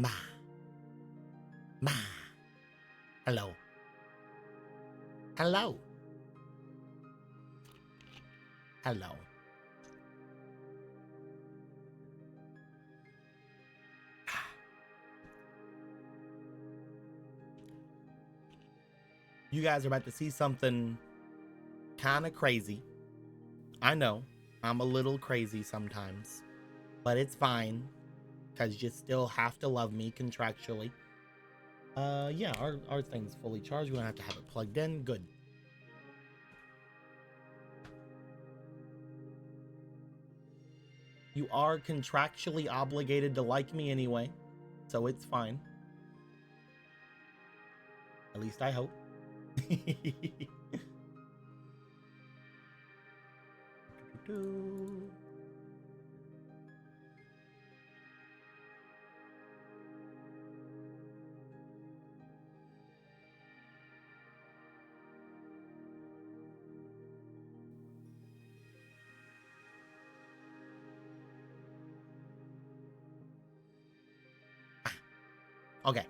Ma. Ma. Hello. Hello. Hello. You guys are about to see something kind of crazy. I know I'm a little crazy sometimes, but it's fine because you still have to love me contractually. Yeah, our thing's fully charged. We don't have to have it plugged in. Good. You are contractually obligated to like me anyway, so it's fine. At least I hope. Okay,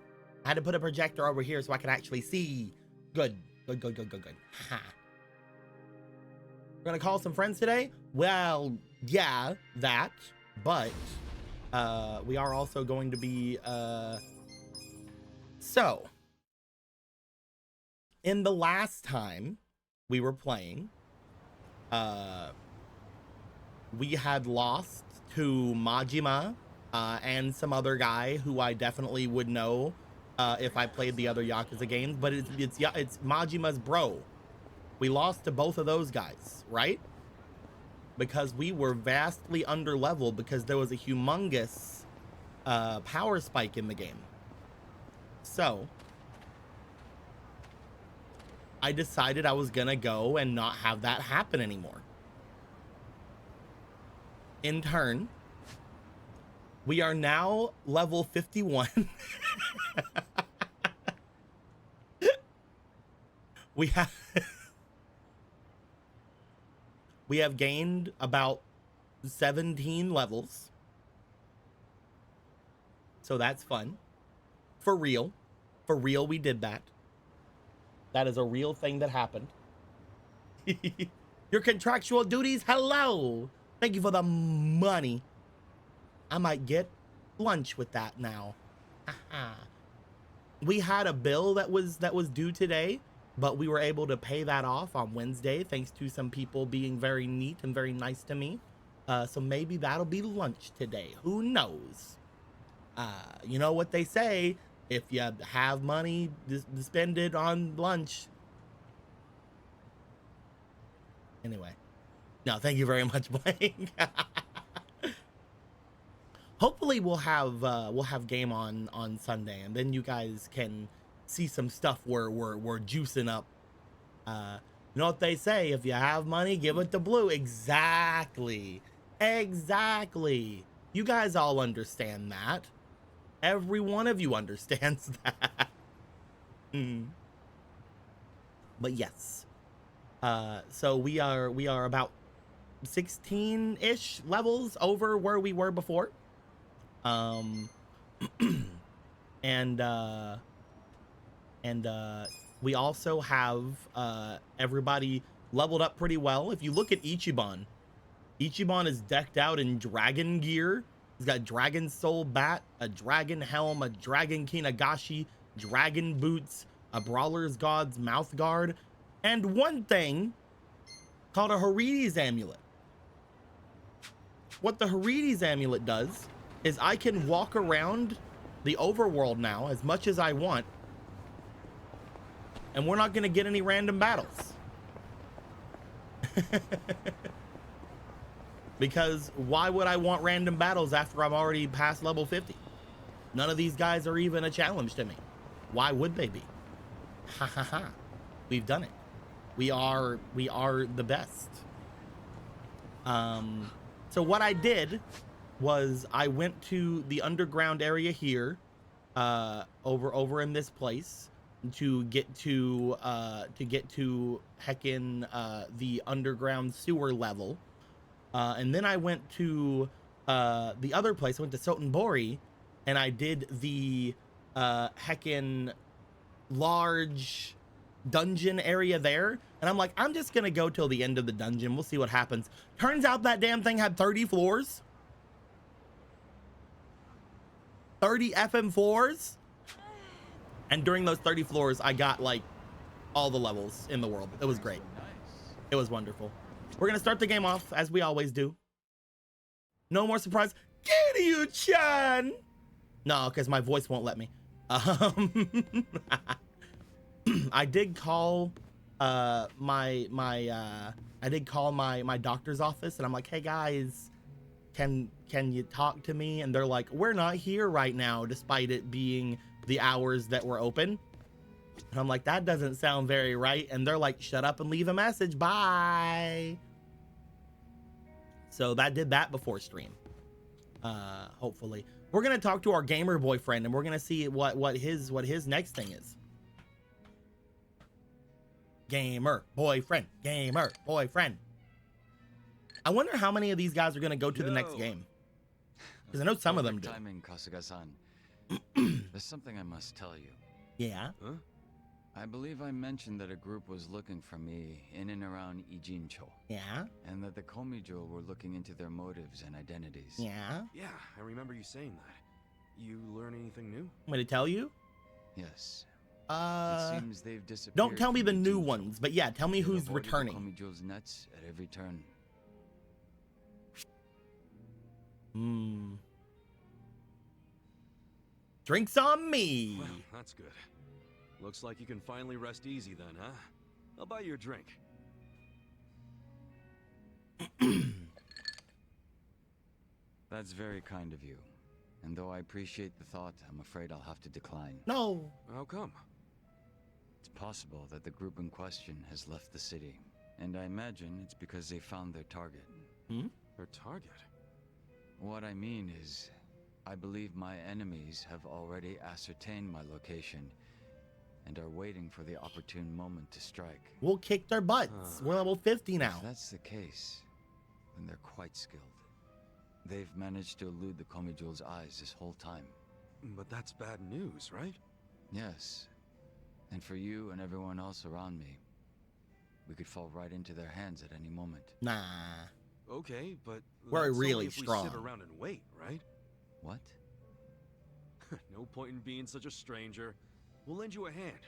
I had to put a projector over here so I could actually see. Good. Ha. We're gonna call some friends today? Well, yeah, that, but we are also going to be so in the last time we were playing, we had lost to Majima and some other guy who I definitely would know if I played the other Yakuza games, but it's Majima's bro. We lost to both of those guys, right? Because we were vastly under leveled because there was a humongous power spike in the game. So I decided I was gonna go and not have that happen anymore. In turn, we are now level 51. we have gained about 17 levels. So that's fun. For real. For real, we did that. That is a real thing that happened. Your contractual duties, hello. Thank you for the money. I might get lunch with that now. We had a bill that was due today, but we were able to pay that off on Wednesday thanks to some people being very neat and very nice to me. So maybe that'll be lunch today. Who knows? You know what they say, if you have money, spend it on lunch. Anyway, no, thank you very much, Blake. Hopefully we'll have game on Sunday, and then you guys can see some stuff we're juicing up. You know what they say, if you have money, give it to Blue. Exactly. You guys all understand that. Every one of you understands that. But yes, so we are about 16-ish levels over where we were before. And we also have everybody leveled up pretty well. If you look at Ichiban is decked out in dragon gear. He's got dragon soul bat, a dragon helm, a dragon kinagashi, dragon boots, a brawler's god's mouth guard, and one thing called a Harides amulet. What the Harides amulet does is I can walk around the overworld now as much as I want, and we're not going to get any random battles. Because why would I want random battles after I'm already past level 50? None of these guys are even a challenge to me. Why would they be? Ha ha ha. We've done it. We are the best. So what I did was I went to the underground area here, over in this place, to get to heckin' the underground sewer level. And then I went to the other place. I went to Sotenbori, and I did the heckin' large dungeon area there, and I'm like, I'm just gonna go till the end of the dungeon, we'll see what happens. Turns out that damn thing had 30 floors, 30 FM floors, and during those 30 floors I got like all the levels in the world. It was great. It was wonderful. We're gonna start the game off as we always do. No more surprise. Kiryu-chan! No, because my voice won't let me. I did call my doctor's office, and I'm like, hey guys, can you talk to me? And they're like, we're not here right now, despite it being the hours that we're open. And I'm like, that doesn't sound very right. And they're like, shut up and leave a message, bye. So that did that before stream. Hopefully we're gonna talk to our gamer boyfriend, and we're gonna see what his next thing is. Gamer boyfriend. I wonder how many of these guys are gonna go to the next game, because I know some of them do. Timing, Kasuga-san. There's something I must tell you. Yeah. Huh? I believe I mentioned that a group was looking for me in and around Ijincho. Yeah. And that the Komijo were looking into their motives and identities. Yeah. Yeah, I remember you saying that. You learn anything new? I'm gonna tell you. Yes. It seems they've disappeared. Don't tell me the from new Ijincho. ones, but yeah, tell me They've who's avoided the returning. Komijo's nets at every turn. Drinks on me. Well, that's good. Looks like you can finally rest easy then, huh? I'll buy you a drink. That's very kind of you. And though I appreciate the thought, I'm afraid I'll have to decline. No. How come? It's possible that the group in question has left the city. And I imagine it's because they found their target. Their target? What I mean is, I believe my enemies have already ascertained my location and are waiting for the opportune moment to strike. We'll kick their butts. We're level 50 now. If that's the case, then they're quite skilled. They've managed to elude the Komijo's eyes this whole time. But that's bad news, right? Yes. And for you and everyone else around me, we could fall right into their hands at any moment. Nah. Okay, but We're that's really only if strong. we sit around and wait, right? What? No point in being such a stranger. We'll lend you a hand.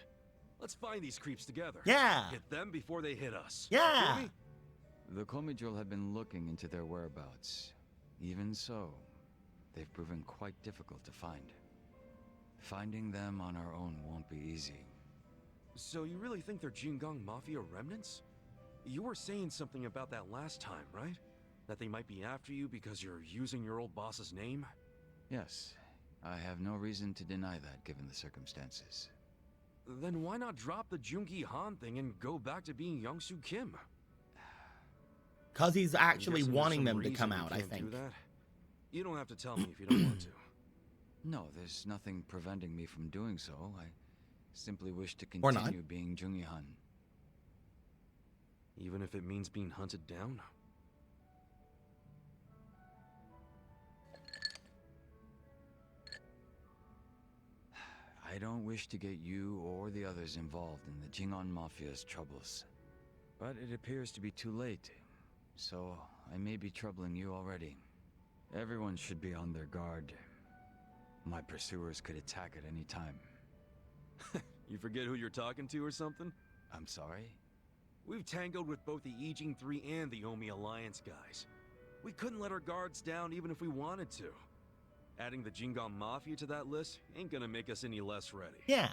Let's find these creeps together. Yeah. Hit them before they hit us. Yeah. Hear me? The Komijo have been looking into their whereabouts. Even so, they've proven quite difficult to find. Finding them on our own won't be easy. So you really think they're Jingang Mafia remnants? You were saying something about that last time, right? That they might be after you because you're using your old boss's name? Yes, I have no reason to deny that given the circumstances. Then why not drop the Jungi Han thing and go back to being Youngsu Kim? Because he's actually I'm guessing there's wanting some them to reason come you out, I can't think. do that? You don't have to tell me if you don't want to. No, there's nothing preventing me from doing so. I simply wish to Or not. continue being Jungi-han. Even if it means being hunted down? I don't wish to get you or the others involved in the Jingon Mafia's troubles. But it appears to be too late, so I may be troubling you already. Everyone should be on their guard. My pursuers could attack at any time. You forget who you're talking to or something? I'm sorry? We've tangled with both the Ijing 3 and the Omi Alliance guys. We couldn't let our guards down even if we wanted to. Adding the Jingon Mafia to that list ain't gonna make us any less ready. Yeah.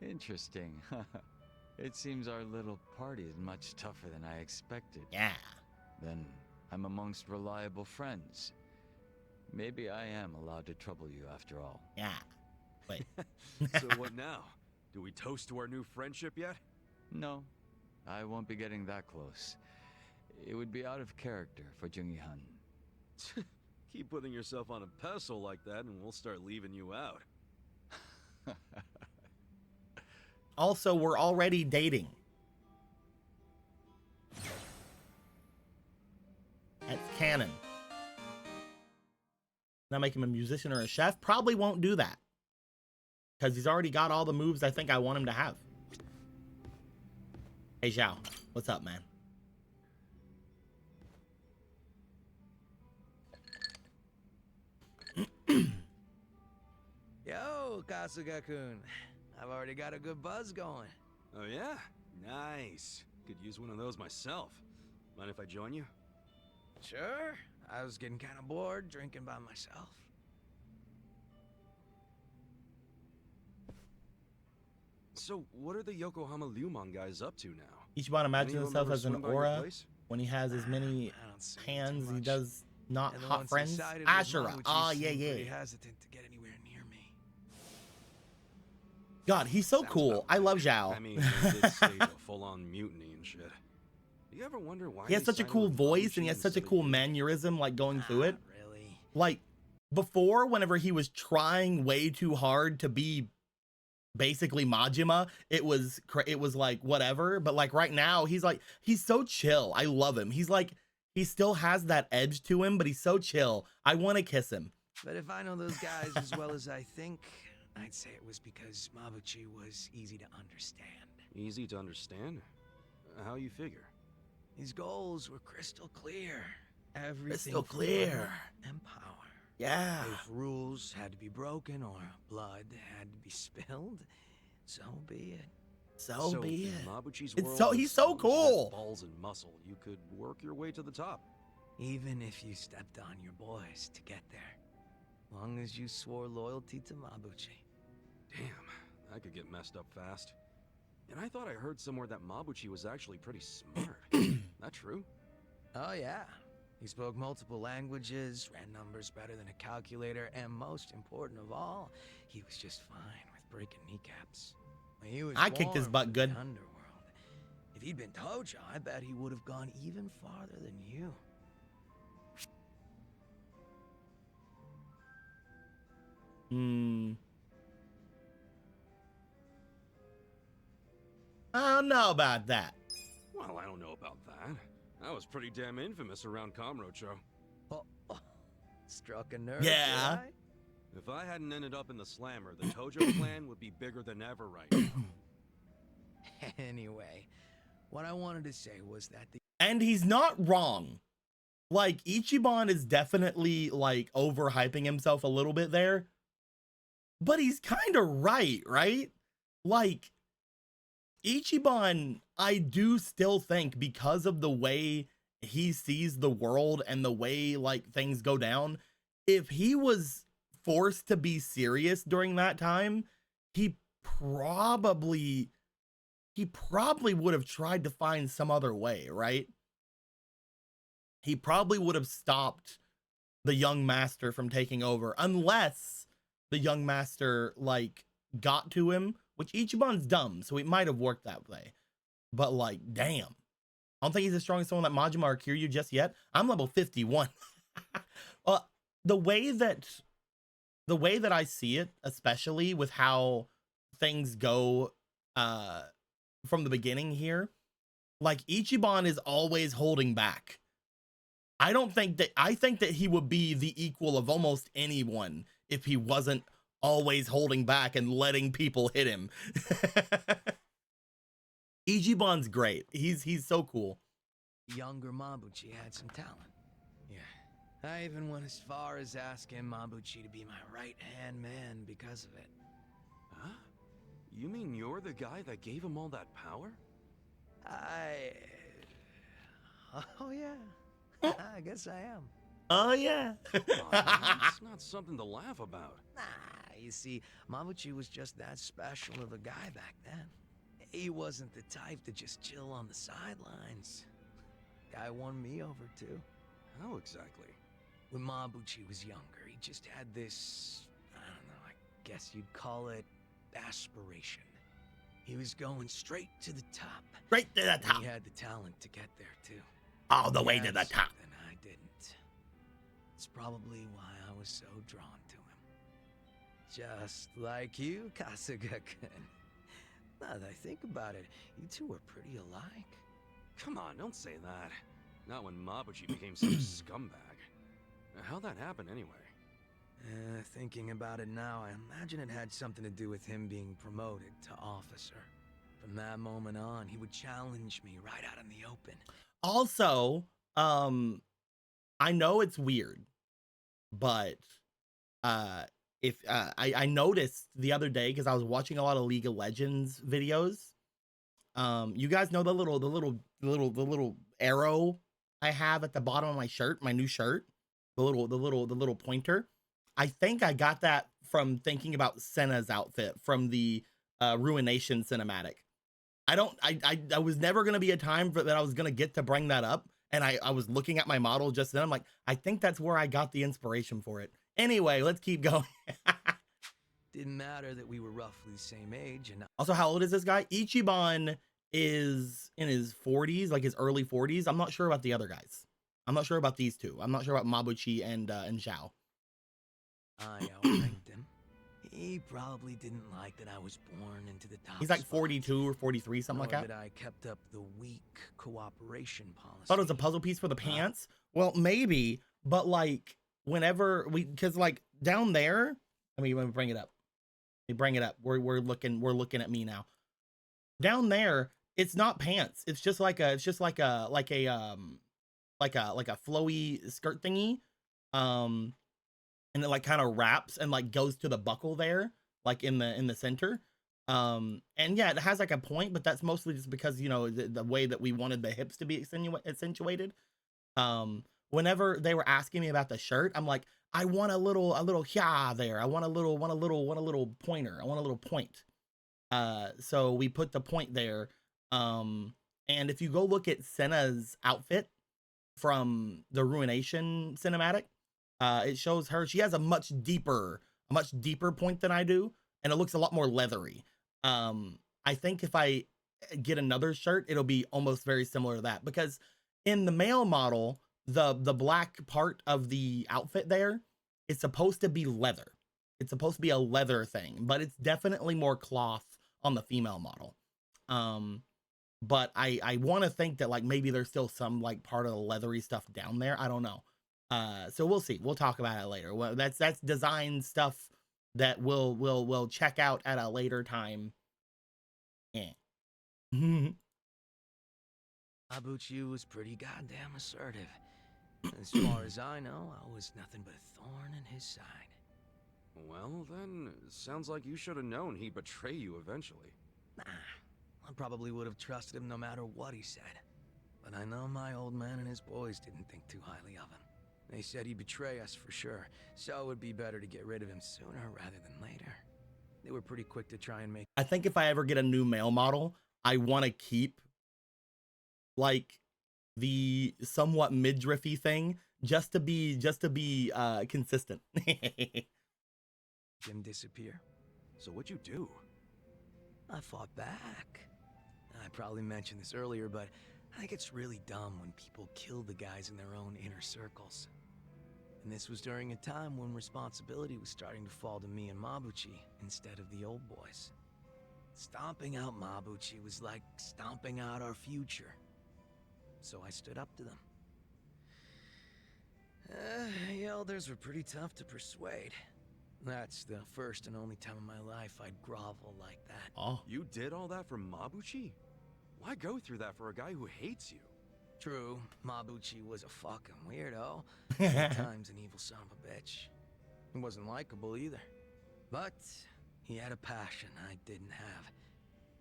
Interesting. It seems our little party is much tougher than I expected. Yeah. Then I'm amongst reliable friends. Maybe I am allowed to trouble you after all. Yeah. Wait. So what now? Do we toast to our new friendship yet? No, I won't be getting that close. It would be out of character for Jungi-han. Keep putting yourself on a pedestal like that and we'll start leaving you out. Also, we're already dating. That's canon. Now make him a musician or a chef. Probably won't do that because he's already got all the moves I think I want him to have. Hey, Zhao, what's up, man? Yo, Kasuga-kun. I've already got a good buzz going. Oh yeah? Nice. Could use one of those myself. Mind if I join you? Sure. I was getting kind of bored drinking by myself. So, what are the Yokohama Lumon guys up to now? Ichiban imagines Any of them himself ever as an swing by your aura. place? When he has as many I don't see hands, too he much. does not And the hot ones friends. decided with Ashura. Mabuchi Oh, yeah, seemed pretty yeah. hesitant to get anywhere near me. God, he's so Sounds cool. about I love right. Zhao. I mean, they did stage a full-on mutiny and shit. Do you ever wonder why He has they such a sided cool with voice and he Mabuchi has such a instead of cool you? mannerism, like going through it. Not really. Like before, whenever he was trying way too hard to be basically Majima, it was like whatever. But like right now, he's so chill. I love him. He's like, he still has that edge to him, but he's so chill. I want to kiss him. But if I know those guys as well as I think, I'd say it was because Mabuchi was easy to understand. Easy to understand? How you figure? His goals were crystal clear. Everything Crystal for clear. honor and power. Yeah. If rules had to be broken or blood had to be spilled, so be it. So be in it. Mabuchi's It's world, so- as he's so long as you had cool. Balls and muscle, you could work your way to the top. Even if you stepped on your boys to get there. Long as you swore loyalty to Mabuchi. Damn, that could get messed up fast. And I thought I heard somewhere that Mabuchi was actually pretty smart. That true? Oh yeah. He spoke multiple languages, ran numbers better than a calculator, and most important of all, he was just fine with breaking kneecaps. He was I kicked his born butt for good. the underworld. If he'd been Tojo, I bet he would have gone even farther than you. I don't know about that. Well, I don't know about that. I was pretty damn infamous around Kamurocho. Oh, struck a nerve. Yeah. did I? If I hadn't ended up in the slammer, the Tojo clan would be bigger than ever right now. Anyway, what I wanted to say was that the And he's not wrong. Like, Ichiban is definitely, like, overhyping himself a little bit there. But he's kind of right, right? Like, Ichiban, I do still think, because of the way he sees the world and the way, like, things go down, if he was forced to be serious during that time, he probably would have tried to find some other way, right? He probably would have stopped the young master from taking over, unless the young master, like, got to him, which Ichiban's dumb, so it might have worked that way. But, like, damn. I don't think he's as strong as someone like Majima or Kiryu just yet. I'm level 51. The way that I see it, especially with how things go from the beginning here, like, Ichiban is always holding back. I think that he would be the equal of almost anyone if he wasn't always holding back and letting people hit him. Ichiban's great. He's so cool. younger Mabuchi had some talent. Yeah. I even went as far as asking Mabuchi to be my right-hand man because of it. Huh? You mean you're the guy that gave him all that power? Oh yeah. I guess I am. Oh yeah. Aw, man, it's not something to laugh about. Nah, you see, Mabuchi was just that special of a guy back then. He wasn't the type to just chill on the sidelines. Guy won me over too. How exactly? When Mabuchi was younger, he just had this, I don't know, I guess you'd call it aspiration. He was going straight to the top. Right to the And top. he had the talent to get there too. All the way He to had the top. something I didn't. It's probably why I was so drawn to him. Just like you, Kasuga-kun. Now that I think about it, you two are pretty alike. Come on, don't say that. Not when Mabuchi became some scumbag. How'd that happen anyway? Thinking about it now, I imagine it had something to do with him being promoted to officer. From that moment on, he would challenge me right out in the open. Also, I know it's weird, but if I noticed the other day because I was watching a lot of League of Legends videos. You guys know the little arrow I have at the bottom of my shirt, my new shirt, the little pointer. I think I got that from thinking about Senna's outfit from the Ruination cinematic. I was never gonna be a time that I was gonna get to bring that up, and I was looking at my model just then. I'm like, I think that's where I got the inspiration for it. Anyway, let's keep going. Didn't matter that we were roughly the same age, and Also, how old is this guy? Ichiban is in his 40s, like his early 40s. I'm not sure about the other guys. I'm not sure about these two. I'm not sure about Mabuchi and Zhao. I outranked him. He probably didn't like that I was born into the top. He's like spot, 42 or 43, something like nor that. that I kept up the weak cooperation policy. Thought it was a puzzle piece for the pants. Well, maybe, but like whenever because like down there, let me bring it up. Let me bring it up. We're looking at me now. Down there, it's not pants. It's just like a flowy skirt thingy. And it like kind of wraps and like goes to the buckle there, like in the center. And yeah, it has like a point, but that's mostly just because, you know, the way that we wanted the hips to be accentuated. Whenever they were asking me about the shirt, I'm like, I want a little hya there. I want a little pointer. I want a little point. So we put the point there. And if you go look at Senna's outfit from the Ruination cinematic, it shows her, she has a much deeper point than I do, and it looks a lot more leathery. I think if I get another shirt, it'll be almost very similar to that, because in the male model, the black part of the outfit there is supposed to be leather. It's supposed to be a leather thing, but it's definitely more cloth on the female model. But I want to think that like maybe there's still some like part of the leathery stuff down there. I don't know. So we'll see. We'll talk about it later. Well, that's design stuff that we'll check out at a later time. Yeah. Mabuchi was pretty goddamn assertive. As far as I know, I was nothing but a thorn in his side. Well, then, sounds like you should have known he'd betray you eventually. Nah, I probably would have trusted him no matter what he said. But I know my old man and his boys didn't think too highly of him. They said he'd betray us for sure, so it would be better to get rid of him sooner rather than later. They were pretty quick to try and make... I think if I ever get a new male model, I want to keep like the somewhat midriffy thing just to be consistent. Him disappear. So what'd you do? I fought back. I probably mentioned this earlier, but I think it's really dumb when people kill the guys in their own inner circles. And this was during a time when responsibility was starting to fall to me and Mabuchi instead of the old boys. Stomping out Mabuchi was like stomping out our future. So I stood up to them. The elders were pretty tough to persuade. That's the first and only time in my life I'd grovel like that. Oh. You did all that for Mabuchi? Why go through that for a guy who hates you? True, Mabuchi was a fucking weirdo. At times an evil son of a bitch. He wasn't likable either. But he had a passion I didn't have.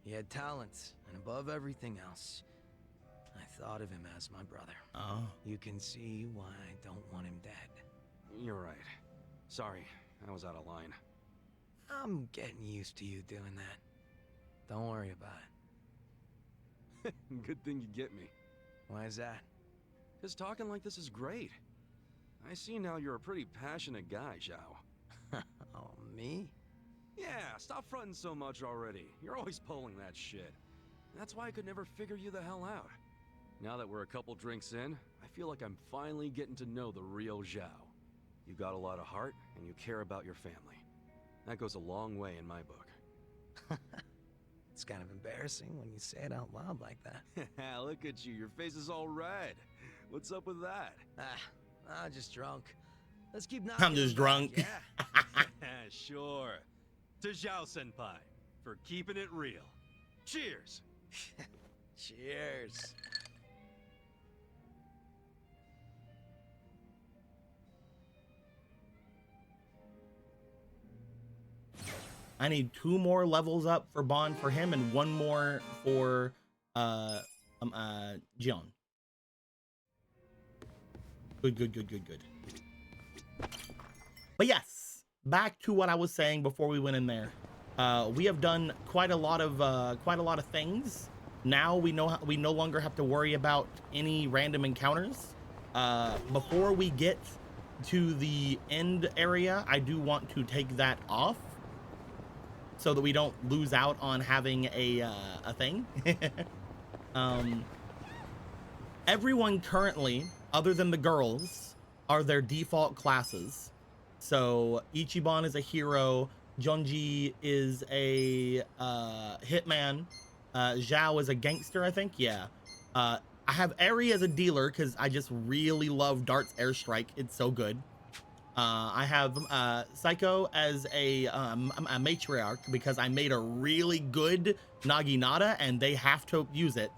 He had talents, and above everything else, I thought of him as my brother. Oh. You can see why I don't want him dead. You're right. Sorry, I was out of line. I'm getting used to you doing that. Don't worry about it. Good thing you get me. Why is that? Because talking like this is great. I see now you're a pretty passionate guy, Zhao. Oh, me? Yeah, stop fronting so much already. You're always pulling that shit. That's why I could never figure you the hell out. Now that we're a couple drinks in, I feel like I'm finally getting to know the real Zhao. You got a lot of heart, and you care about your family. That goes a long way in my book. It's kind of embarrassing when you say it out loud like that. Look at you, your face is all red. What's up with that? I'm just drunk. Let's keep knocking I'm just them back, drunk. Yeah. Sure. To Zhao Senpai, for keeping it real. Cheers! Cheers. I need 2 more levels up for Bond for him and 1 more for Jion. Good. But yes, back to what I was saying before we went in there. We have done quite a lot of things. Now we no longer have to worry about any random encounters. Before we get to the end area, I do want to take that off so that we don't lose out on having a thing. Everyone currently, other than the girls, are their default classes. So Ichiban is a hero, Jonji is a hitman, Zhao is a gangster, I think. Yeah. I have Eri as a dealer because I just really love Dart's airstrike. It's so good. I have Psycho as a matriarch because I made a really good Naginata and they have to use it.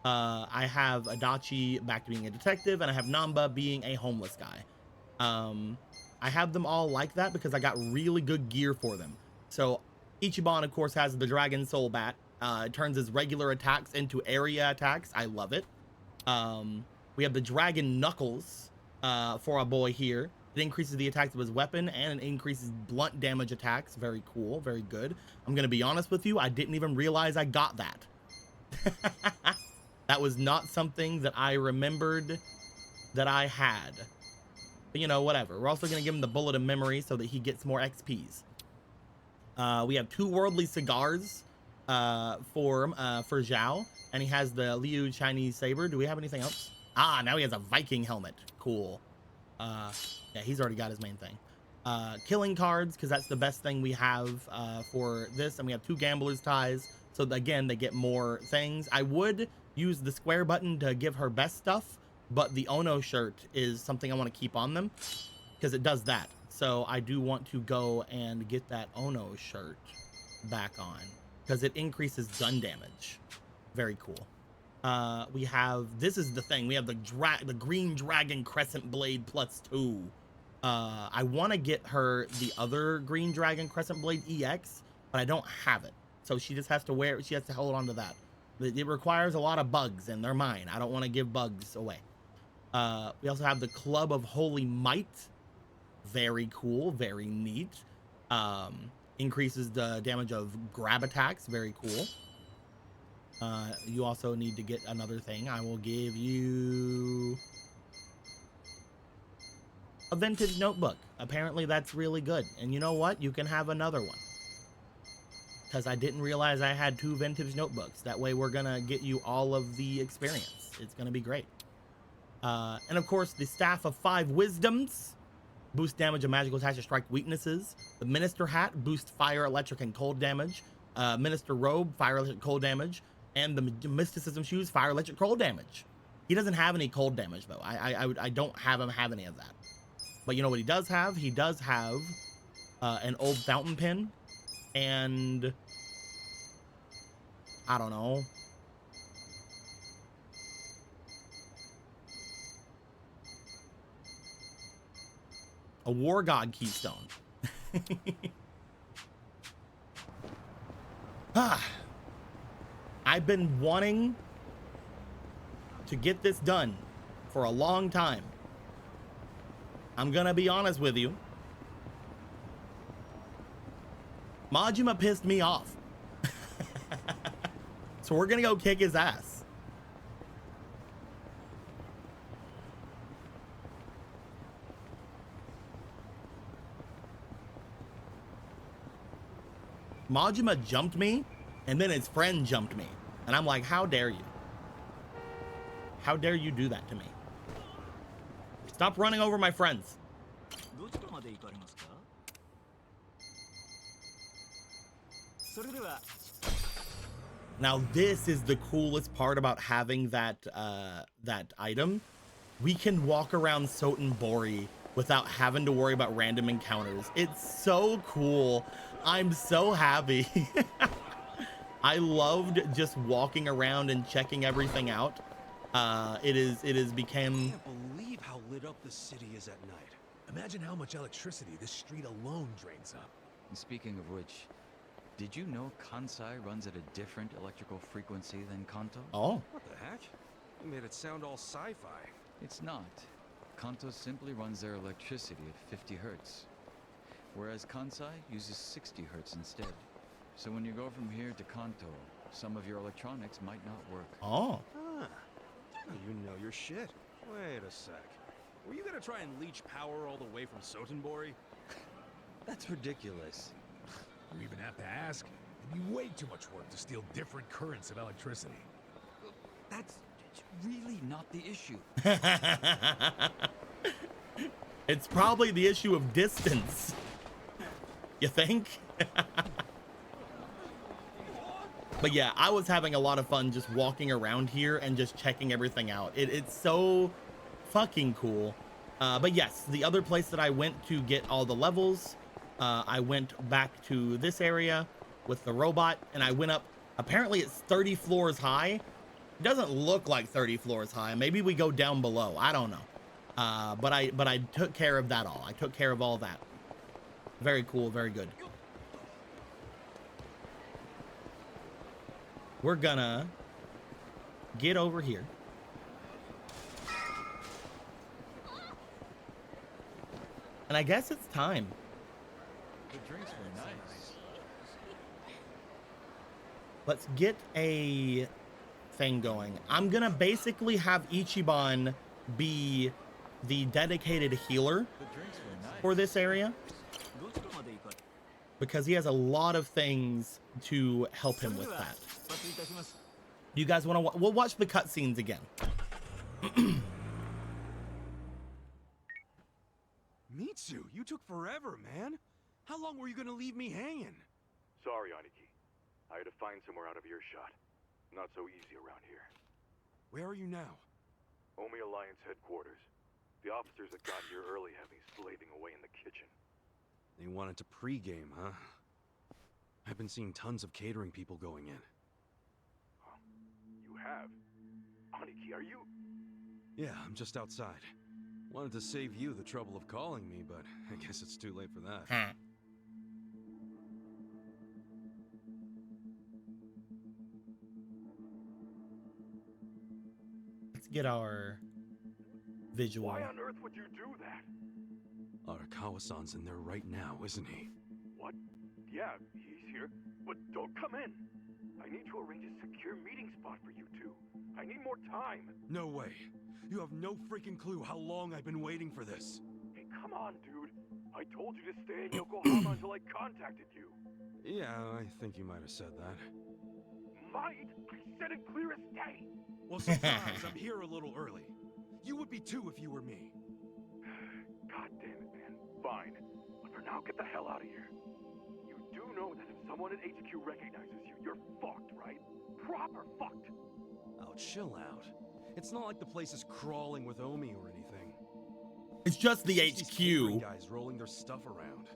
I have Adachi back to being a detective, and I have Namba being a homeless guy. I have them all like that because I got really good gear for them. So Ichiban, of course, has the Dragon Soul Bat. It turns his regular attacks into area attacks. I love it. We have the Dragon Knuckles for our boy here. It increases the attacks of his weapon and it increases blunt damage attacks. Very cool, very good. I'm gonna be honest with you, I didn't even realize I got that. That was not something that I remembered that I had. But you know, whatever. We're also gonna give him the Bullet of Memory so that he gets more XPs. We have 2 worldly cigars for Zhao, and he has the Liu Chinese saber. Do we have anything else? Ah, now he has a Viking helmet. Cool. Yeah, he's already got his main thing. Killing cards, because that's the best thing we have for this. And we have 2 gambler's ties. So again, they get more things. I would use the square button to give her best stuff, but the Ono shirt is something I want to keep on them because it does that. So I do want to go and get that Ono shirt back on because it increases gun damage. Very cool. We have, this is the thing, we have the Green Dragon Crescent Blade +2. I want to get her the other Green Dragon Crescent Blade EX, but I don't have it. So she just has to wear, she has to hold on to that. It requires a lot of bugs and they're mine. I don't want to give bugs away. We also have the Club of Holy Might. Very cool, very neat. Increases the damage of grab attacks, very cool. You also need to get another thing. I will give you a vintage notebook. Apparently that's really good. And you know what? You can have another one. Because I didn't realize I had 2 vintage notebooks. That way we're going to get you all of the experience. It's going to be great. And of course, the Staff of 5 Wisdoms. Boost damage of magical attacks to strike weaknesses. The Minister Hat boosts fire, electric, and cold damage. Minister Robe, fire, electric, cold damage. And the Mysticism Shoes, fire, electric, cold damage. He doesn't have any cold damage, though. I don't have him have any of that. But you know what he does have? He does have an old fountain pen. And I don't know. A War God Keystone. I've been wanting to get this done for a long time. I'm gonna be honest with you. Majima pissed me off. So we're gonna go kick his ass. Majima jumped me, and then his friend jumped me. And I'm like, how dare you? How dare you do that to me? Stop running over my friends. Now this is the coolest part about having that that item. We can walk around Sotenbori without having to worry about random encounters. It's so cool. I'm so happy. I loved just walking around and checking everything out. It has I become. can't believe how lit up the city is at night. Imagine how much electricity this street alone drains up. And speaking of which, did you know Kansai runs at a different electrical frequency than Kanto? Oh, What the heck? You made it sound all sci-fi. It's not. Kanto simply runs their electricity at 50 hertz, whereas Kansai uses 60 hertz instead. So when you go from here to Kanto, some of your electronics might not work. oh. Huh. You know your shit. Wait a sec. Were you gonna try and leech power all the way from Sotenbori? That's ridiculous. You even have to ask. It'd be way too much work to steal different currents of electricity. That's really not the issue. It's probably the issue of distance. You think? But yeah, I was having a lot of fun just walking around here and just checking everything out. It's so fucking cool. But yes, the other place that I went to get all the levels, I went back to this area with the robot, and I went up. Apparently it's 30 floors high. It doesn't look like 30 floors high. Maybe we go down below. I don't know. But I took care of that all. I took care of all that. Very cool. Very good. We're gonna get over here. And I guess it's time. The drinks were nice. Let's get a thing going. I'm gonna basically have Ichiban be the dedicated healer The drinks were nice. for this area because he has a lot of things to help him with that. You guys want to? We'll watch the cutscenes again. Mitsu, you took forever, man. How long were you gonna leave me hanging? Sorry, Aniki. I had to find somewhere out of earshot. Not so easy around here. Where are you now? Omi Alliance headquarters. The officers that got here early have me slaving away in the kitchen. They wanted to pregame, huh? I've been seeing tons of catering people going in. You have? Aniki, are you? Yeah, I'm just outside. Wanted to save you the trouble of calling me, but I guess it's too late for that. Huh. Let's get our visual. Why on earth would you do that? Arakawa-san's in there right now, isn't he? What? Yeah, he's here. But don't come in. I need to arrange a secure meeting spot for you two. I need more time. No way. You have no freaking clue how long I've been waiting for this. Hey, come on, dude. I told you to stay in Yokohama until I contacted you. Yeah, I think you might have said that. Might? I said it clear as day. Well, sometimes I'm here a little early. You would be too if you were me. God damn it, man. Fine. But for now, get the hell out of here. You do know that if someone at HQ recognizes you, you're fucked, right? Proper fucked. Oh, chill out. It's not like the place is crawling with Omi or anything. It's just the It's these catering HQ. guys rolling their stuff around.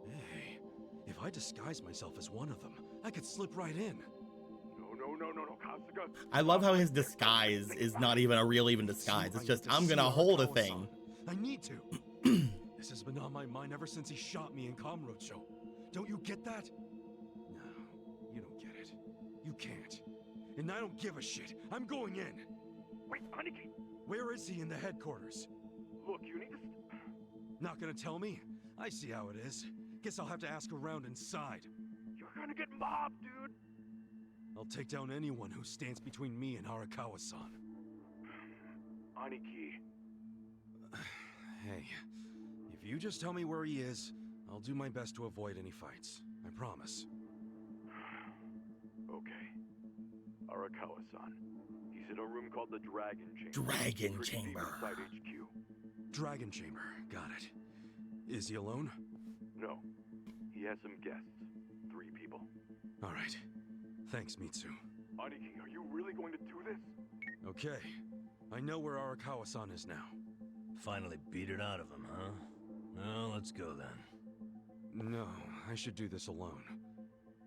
Hey, if I disguise myself as one of them, I could slip right in. No, Kasuga. I love how his disguise is not even a real even disguise. It's just, I'm gonna hold a thing. I need to. This has been on my mind ever since he shot me in Kamurocho. Don't you get that? No, you don't get it. You can't. And I don't give a shit. I'm going in. Wait, Aniki. Where is he in the headquarters? Look, you need to... Not gonna tell me? I see how it is. Guess I'll have to ask around inside. You're gonna get mobbed, dude. I'll take down anyone who stands between me and Arakawa-san. Aniki. Hey, if you just tell me where he is, I'll do my best to avoid any fights. I promise. Okay. Arakawa-san. He's in a room called the Dragon Chamber. Dragon Pretty deep Chamber. inside HQ. Dragon Chamber. Got it. Is he alone? No. He has some guests. 3 people. All right. Thanks, Mitsu. Aniki, are you really going to do this? Okay. I know where Arakawa-san is now. Finally beat it out of him, huh? Well, let's go then. No, I should do this alone.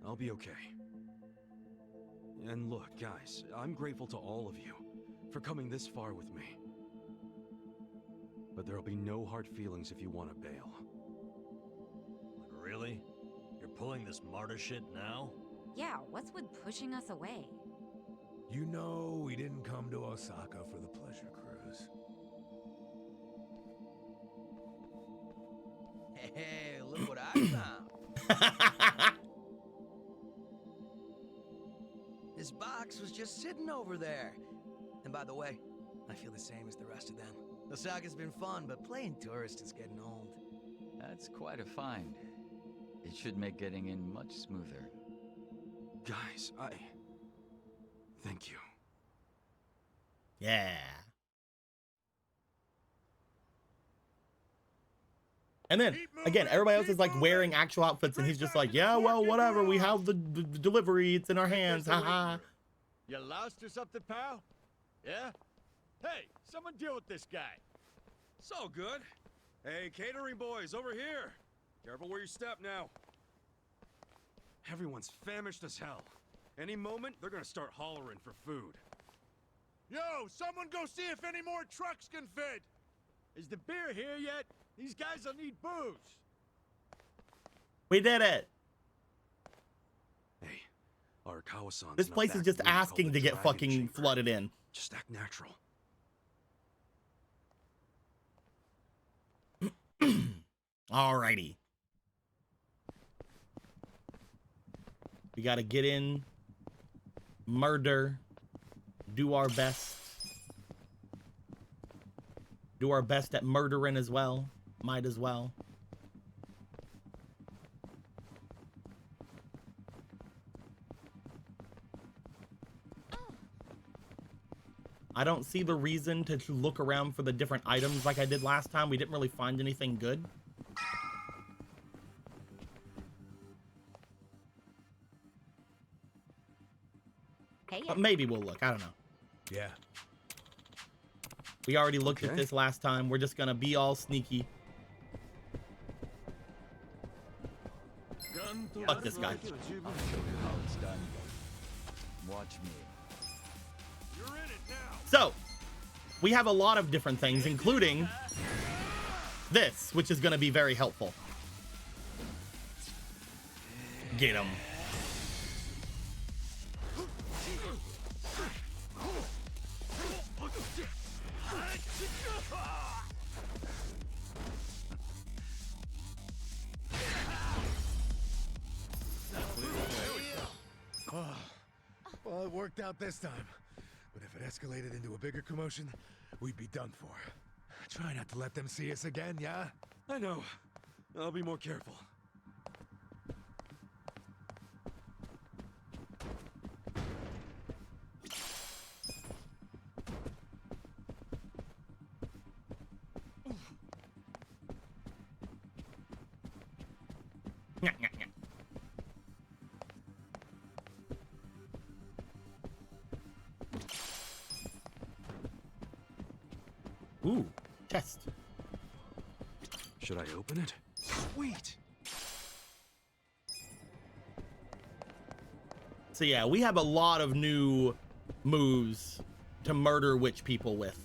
I'll be okay. And look, guys, I'm grateful to all of you for coming this far with me. But there'll be no hard feelings if you want to bail. But really? You're pulling this martyr shit now? Yeah, what's with pushing us away? You know we didn't come to Osaka for the pleasure cruise. Hey, look what I found. This box was just sitting over there. And by the way, I feel the same as the rest of them. Osaka's been fun, but playing tourist is getting old. That's quite a find. It should make getting in much smoother. Guys, thank you. Yeah. And then again, everybody else is like wearing actual outfits, and he's just like, yeah, well, whatever. We have the delivery. It's in our hands. Haha. You lost or something, pal? Yeah? Hey, someone deal with this guy. So good. Hey, catering boys, over here. Careful where you step now. Everyone's famished as hell. Any moment, they're gonna start hollering for food. Yo, someone go see if any more trucks can fit. Is the beer here yet? These guys will need booze. We did it. Hey, Arakawa-san's This not place is back just when you call asking the to get Dragon fucking Chamber. flooded in. Just act natural. Alrighty. We gotta get in, murder, do our best. Do our best at murdering as well. Might as well. I don't see the reason to look around for the different items like I did last time. We didn't really find anything good. Hey, But maybe we'll look. I don't know. Yeah. We already looked at Okay. this last time. We're just gonna be all sneaky. Fuck this guy. Show you how it's done. Watch me. You're in it now. So, we have a lot of different things, including this, which is gonna be very helpful. Get him. Well, it worked out this time. But if it escalated into a bigger commotion, we'd be done for. Try not to let them see us again, yeah? I know. I'll be more careful. Nyah, nyah, nyah. Ooh, chest. Should I open it? Sweet! So yeah, we have a lot of new moves to murder witch people with.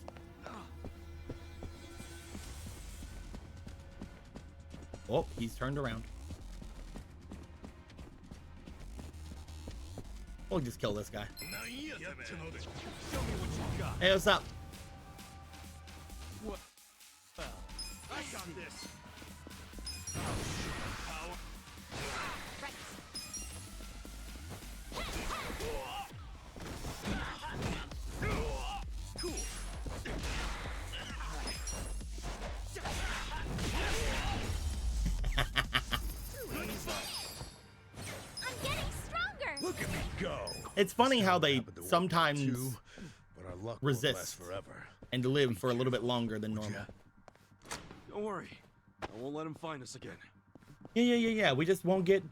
Oh, he's turned around. We'll just kill this guy. Hey, what's up? I got this. I'm getting stronger. Look at me go! It's funny how Something they happened to one sometimes too, but our luck won't resist. last forever. and live for a little bit longer than Would normal. ya? Don't worry. I won't let him find us again. Yeah. We just won't get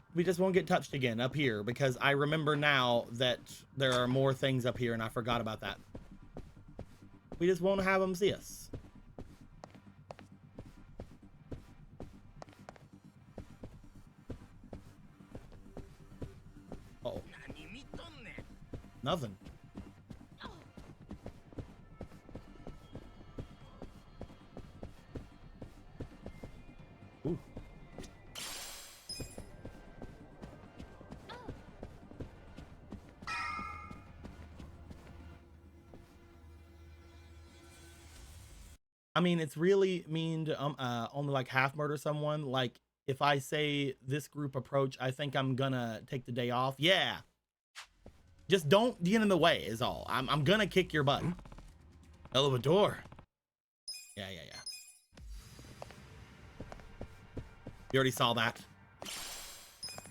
touched again up here because I remember now that there are more things up here and I forgot about that. We just won't have them see us. Oh. Nothing. Ooh. I mean, it's really mean to only like half murder someone. Like, if I say this group approach, I think I'm gonna take the day off. Yeah. Just don't get in the way is all. I'm gonna kick your butt. Hell of a door. Yeah. You already saw that.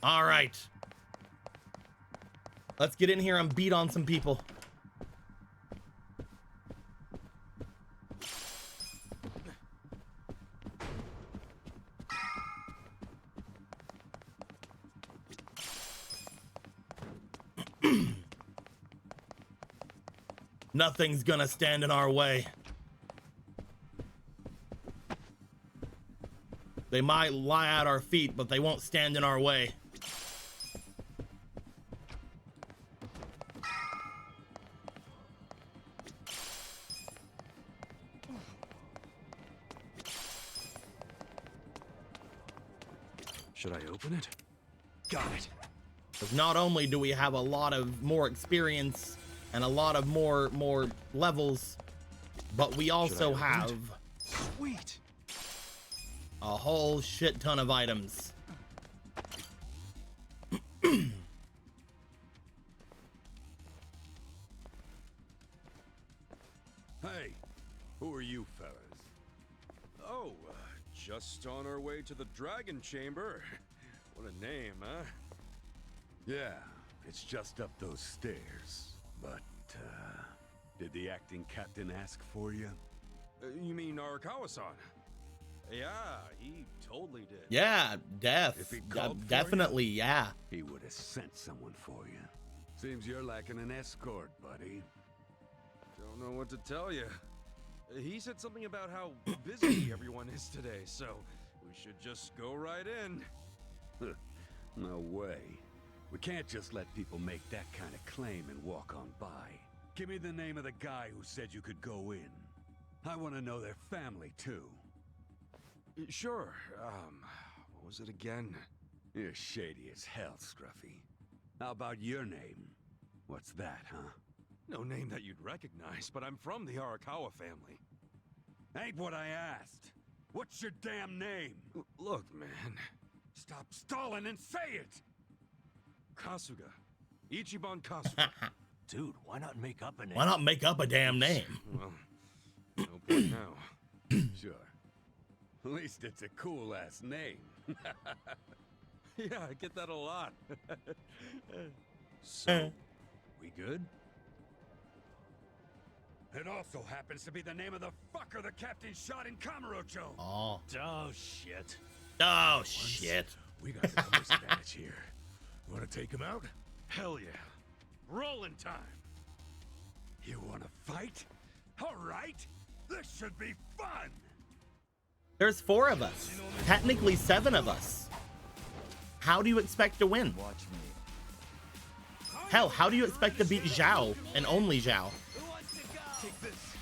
All right. Let's get in here and beat on some people. Nothing's gonna stand in our way. They might lie at our feet, but they won't stand in our way. Should I open it? Got it. Because not only do we have a lot of more experience and a lot of more levels, but we also have Sweet. a whole shit ton of items. Hey, who are you fellas? Oh, just on our way to the Dragon Chamber. What a name, huh? Yeah, it's just up those stairs. But, did the acting captain ask for you? You mean Arakawa-san? Yeah, he totally did. Yeah, If he called for definitely, yeah. He would have sent someone for you. Seems you're lacking an escort, buddy. Don't know what to tell you. He said something about how busy everyone is today, so we should just go right in. No way. We can't just let people make that kind of claim and walk on by. Give me the name of the guy who said you could go in. I want to know their family, too. Sure, what was it again? You're shady as hell, Scruffy. How about your name? What's that, huh? No name that you'd recognize, but I'm from the Arakawa family. Ain't what I asked. What's your damn name? Look, man. Stop stalling and say it! Kasuga. Ichiban Kasuga. Dude, why not make up a name? Why not make up a damn name? Well, no point now. Sure. At least it's a cool-ass name. Yeah, I get that a lot. So, we good? It also happens to be the name of the fucker the captain shot in Kamurocho. Oh. Oh, shit. Oh, shit. We got the numbers advantage here. Want to take him out? Hell yeah. Rolling time. You want to fight? All right. This should be fun. There's 4 of us. Technically 7 of us. How do you expect to win? Watch me. Hell, how do you expect to beat Zhao and only Zhao? Take this.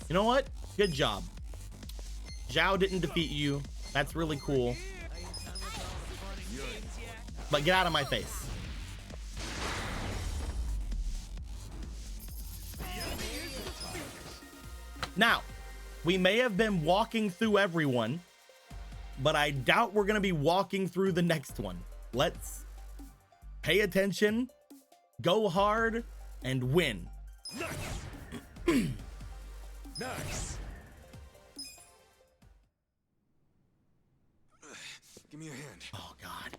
You know what? Good job. Zhao didn't defeat you. That's really cool. But get out of my face. Now, we may have been walking through everyone, but I doubt we're going to be walking through the next one. Let's pay attention, go hard, and win. Nice. Give me your hand. Oh, God.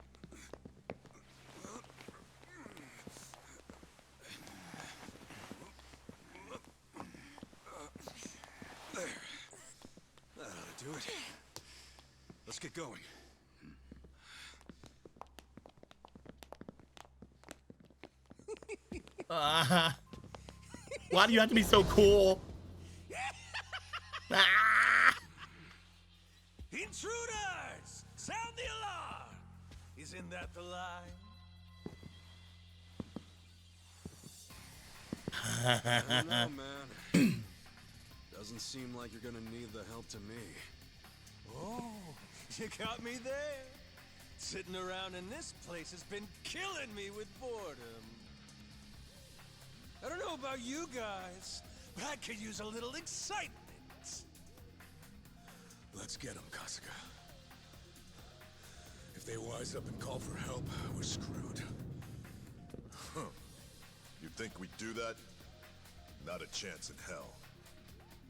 There. That ought to do it. Let's get going. Why do you have to be so cool? Ah! Intruder! Isn't that the line? I don't know, man. Doesn't seem like you're gonna need the help to me. Oh, you got me there. Sitting around in this place has been killing me with boredom. I don't know about you guys, but I could use a little excitement. Let's get them, Kasuga. If they wise up and call for help, we're screwed. Huh. You think we'd do that? Not a chance in hell.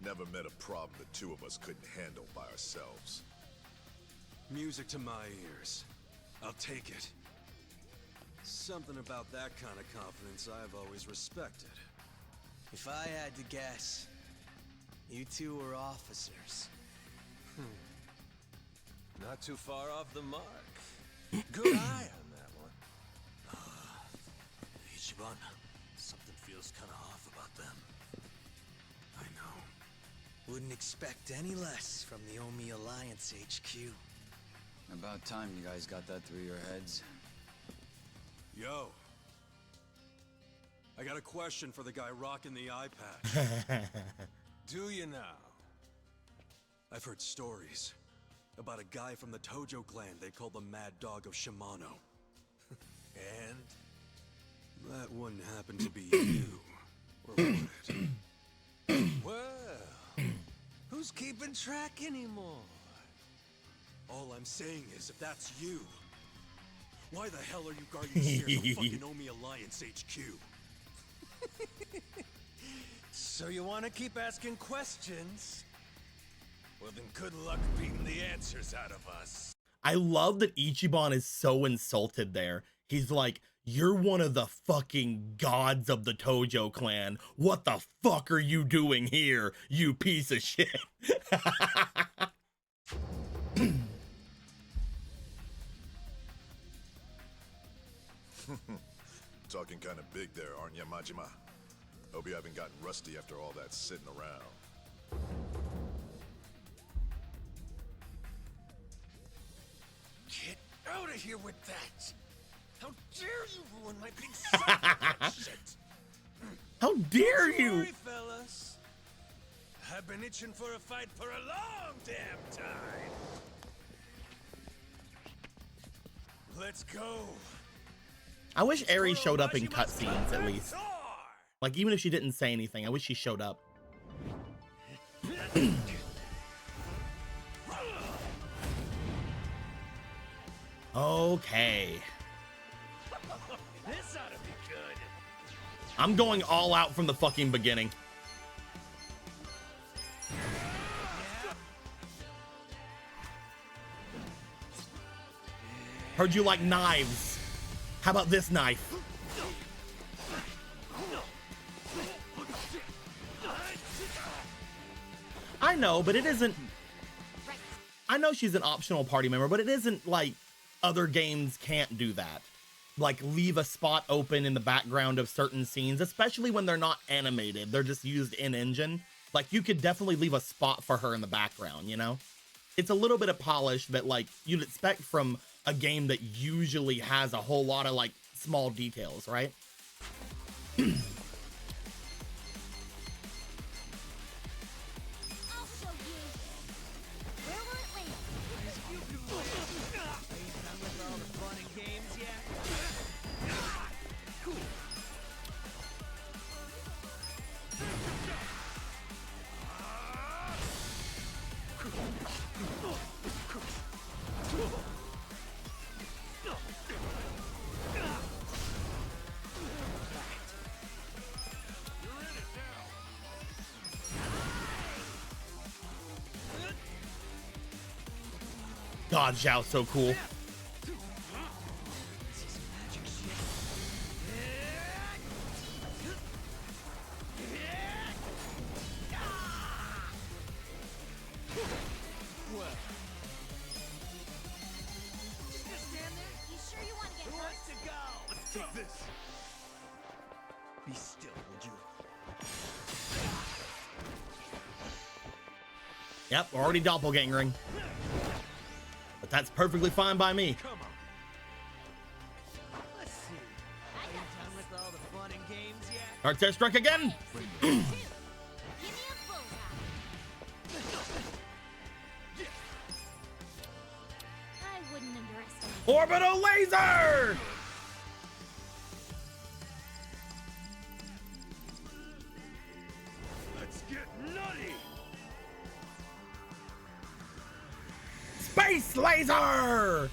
Never met a problem the two of us couldn't handle by ourselves. Music to my ears. I'll take it. Something about that kind of confidence I've always respected. If I had to guess, you two were officers. Not too far off the mark. Good eye on that one. Ichiban, something feels kind of off about them. I know. Wouldn't expect any less from the Omi Alliance HQ. About time you guys got that through your heads. Yo. I got a question for the guy rocking the eye patch. Do you now? I've heard stories about a guy from the Tojo clan they call the Mad Dog of Shimano. And? That wouldn't happen to be you, or would it? Well, who's keeping track anymore? All I'm saying is, if that's you, why the hell are you guarding stairs of fucking Omi Alliance HQ? So you want to keep asking questions? Well then good luck beating the answers out of us. I love that Ichiban is so insulted there. He's like, you're one of the fucking gods of the Tojo clan. What the fuck are you doing here, you piece of shit? Talking kind of big there, aren't you, Majima? Hope you haven't gotten rusty after all that sitting around. Get out of here with that! How dare you ruin my big secret shit! How dare Don't you? worry, fellas. I've been itching for a fight for a long damn time. Let's go. I wish Eri showed up in cutscenes at least. Like, even if she didn't say anything, I wish she showed up. Okay. This ought to be good. I'm going all out from the fucking beginning. Heard you like knives. How about this knife? I know, but it isn't. I know she's an optional party member, but it isn't like other games can't do that. Like leave a spot open in the background of certain scenes, especially when they're not animated. They're just used in engine. Like you could definitely leave a spot for her in the background, you know? It's a little bit of polish that like you'd expect from a game that usually has a whole lot of like small details, right? I'll show you. Where will it land? God, Zhao's so cool. Just stand there. You sure you want to get Who hurt? wants to go? Let's take this. Be still, would you? Yep, already doppelgangering. But that's perfectly fine by me. Come on. Dark Tear Strike again. Give me a bullseye. I wouldn't underestimate. Orbital laser. Let's get nutty! Space laser.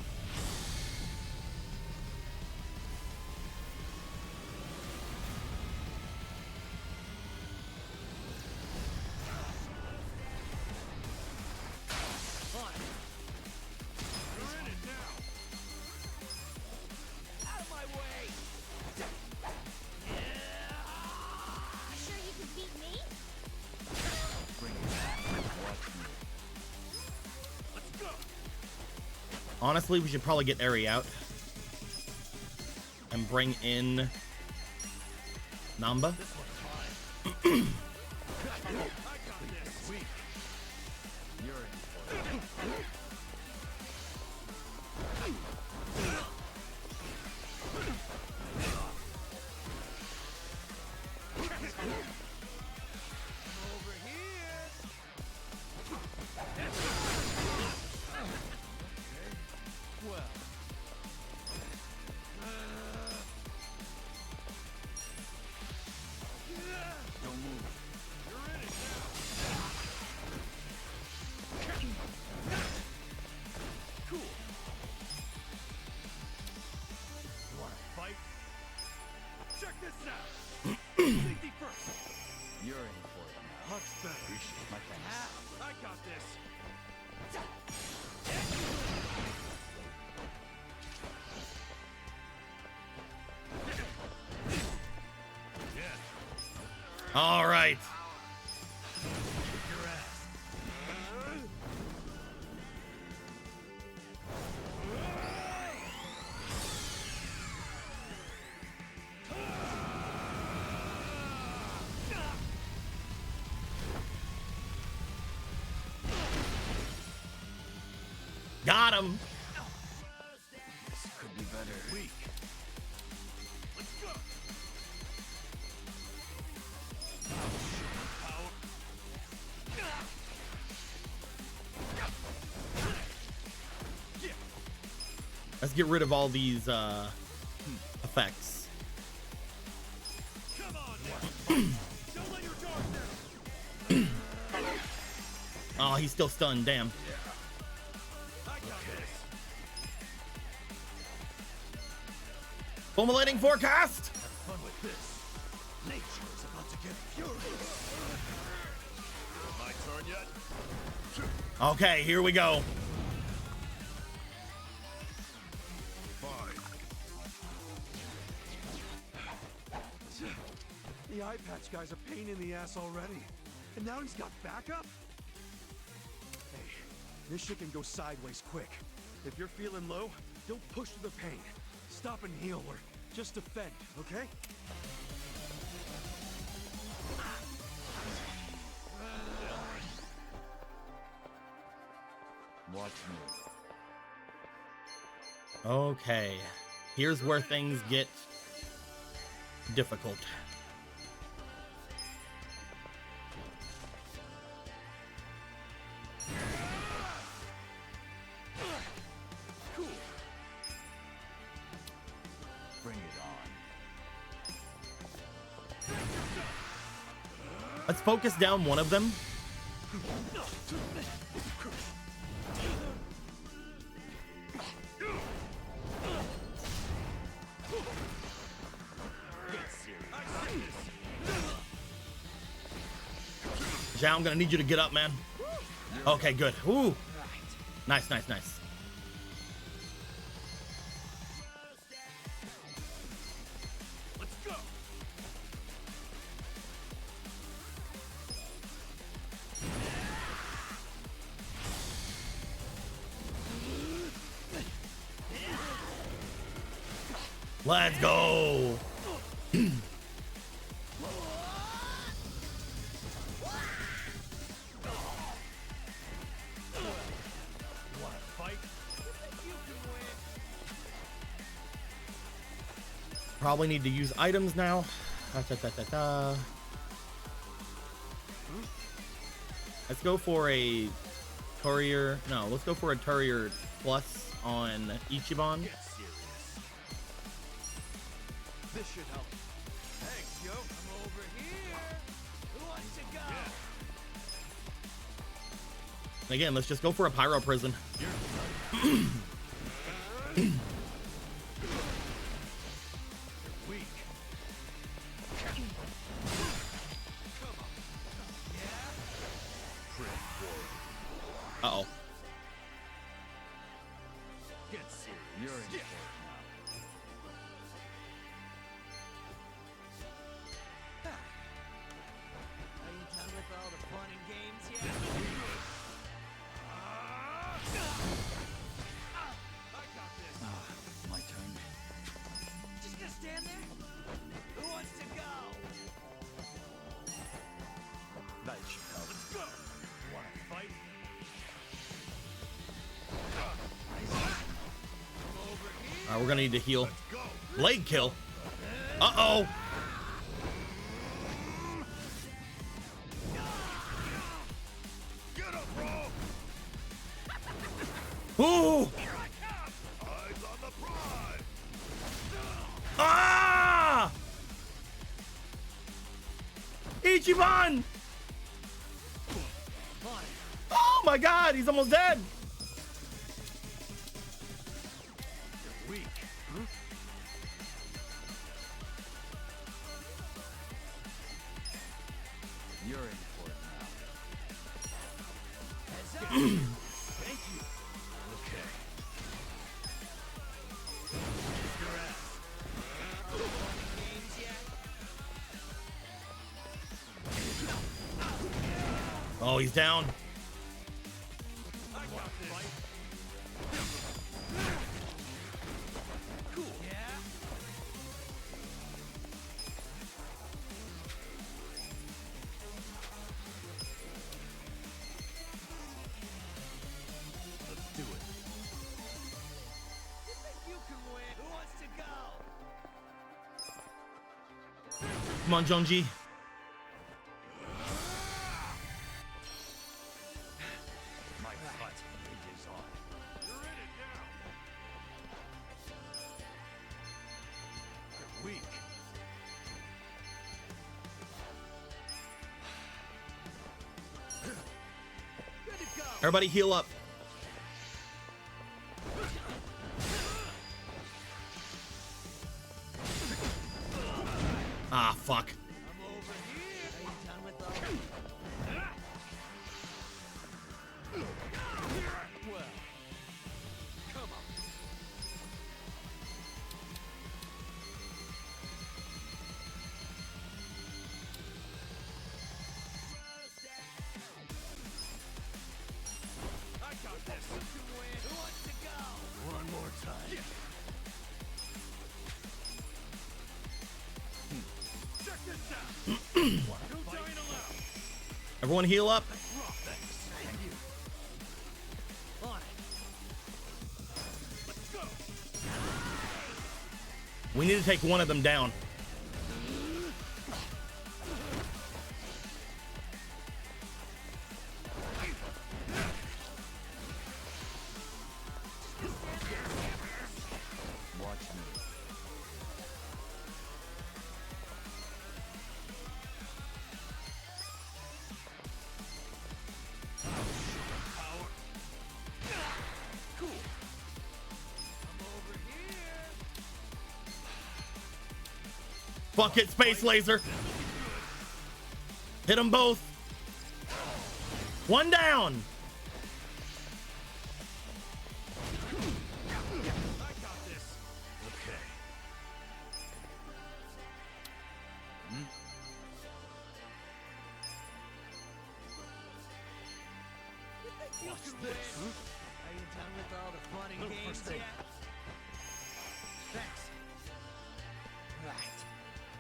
Out of my way. You sure you can beat me? Honestly, we should probably get Eri out and bring in Namba. Check this out! Safety first! You're in for it now. Much better. My thanks. I got this! All right. Got him. This could be better. Weak. Let's go! Let's get rid of all these effects. Come on now! Don't let your guard down! Oh, he's still stunned. Damn. I got this! Fulminating forecast. Fun with this. Nature is about to get furious. My turn yet? Okay, here we go. The eye patch guy's a pain in the ass already. And now he's got backup? Hey, this shit can go sideways quick. If you're feeling low, don't push through the pain. Stop and heal or just defend, okay? Watch me. Okay, here's where things get difficult. Bring it on. Let's focus down one of them. Zhao, I'm gonna need you to get up, man. Okay, good. Ooh. Nice, nice, nice. Let's go! Let's go. Probably need to use items now. Let's go for a courier. No, let's go for a courier plus on Ichiban. Get serious. This should help. Thanks, yo. I'm over here. Who wants to go? Yeah. Again, let's just go for a pyro prison. You're weak. Uh-oh. Get serious. You're in for it now. Are you done with all the fun and games yet? I got this. My turn. Just gonna stand there? Who wants to go? That should help. Let's go. Wanna fight? All right, we're gonna need to heal. Let's go. Leg kill. Uh-oh. Get up, bro! Ooh. Here I come. Eyes on the prize! Ah! Ichiban! Oh my god, he's almost dead. You're weak. You're in for it now. Thank you. Okay. Your ass. Games yet? Oh, he's down. I got this. Cool. Yeah? Let's do it. You think you can win? Who wants to go? Come on, Jonji. My fight is on. You're in it now. You're weak. Good to go. Everybody heal up. Ah, fuck. I'm over here. Are you done with all Well, come on. I got this. Who wants to go? One more time. Check this out. No dying allowed. Everyone heal up. Raw, thanks. Thank you. On it. Let's go. We need to take one of them down. Watch me. Power. Cool. I'm over here. Fuck it, space laser. Hit them both. One down. I got this. Okay. Watch this. Are you done with all the fun and Little games first aid. yet? Thanks. Right.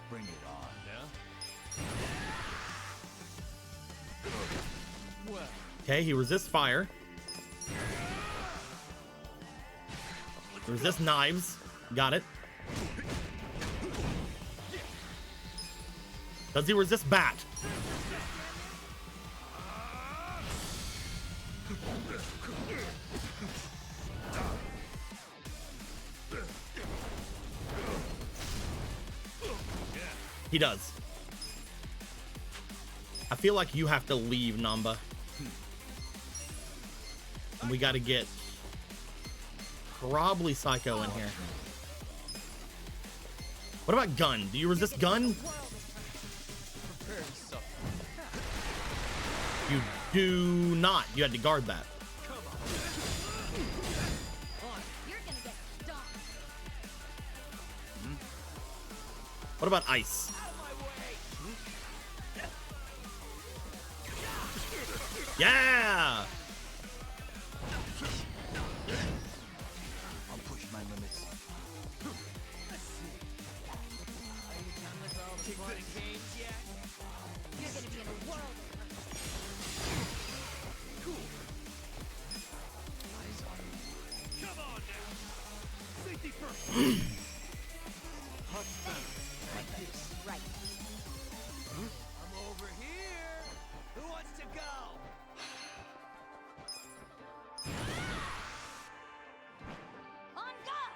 Bring it on. Yeah? Well, Okay, he resists fire. Resists knives. Got it. Does he resist bat? He does. I feel like you have to leave, Namba. And we got to get probably Psycho in here. What about gun? Do you resist gun? You do not. You had to guard that. You're gonna get stomped. What about ice? Yeah! I'll push my limits. You're gonna be in a world Eyes on me. Come on now! Safety first! Like this. right. I'm over here! Who wants to go? On guard!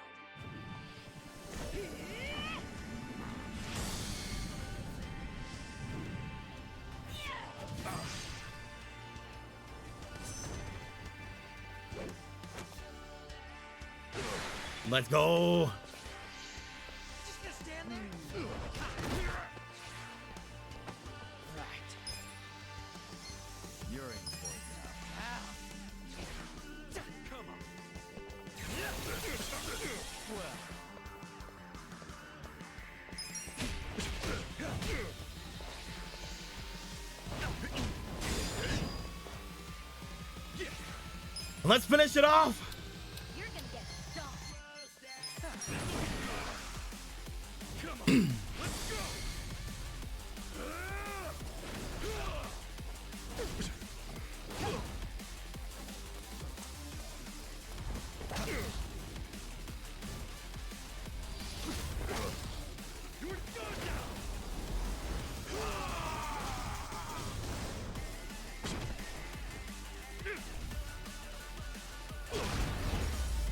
Let's go. Just gonna stand there? Right. You're in for it now. Come on. Let's finish it off. You're gonna get stomped. Come on, let's go! You're done now!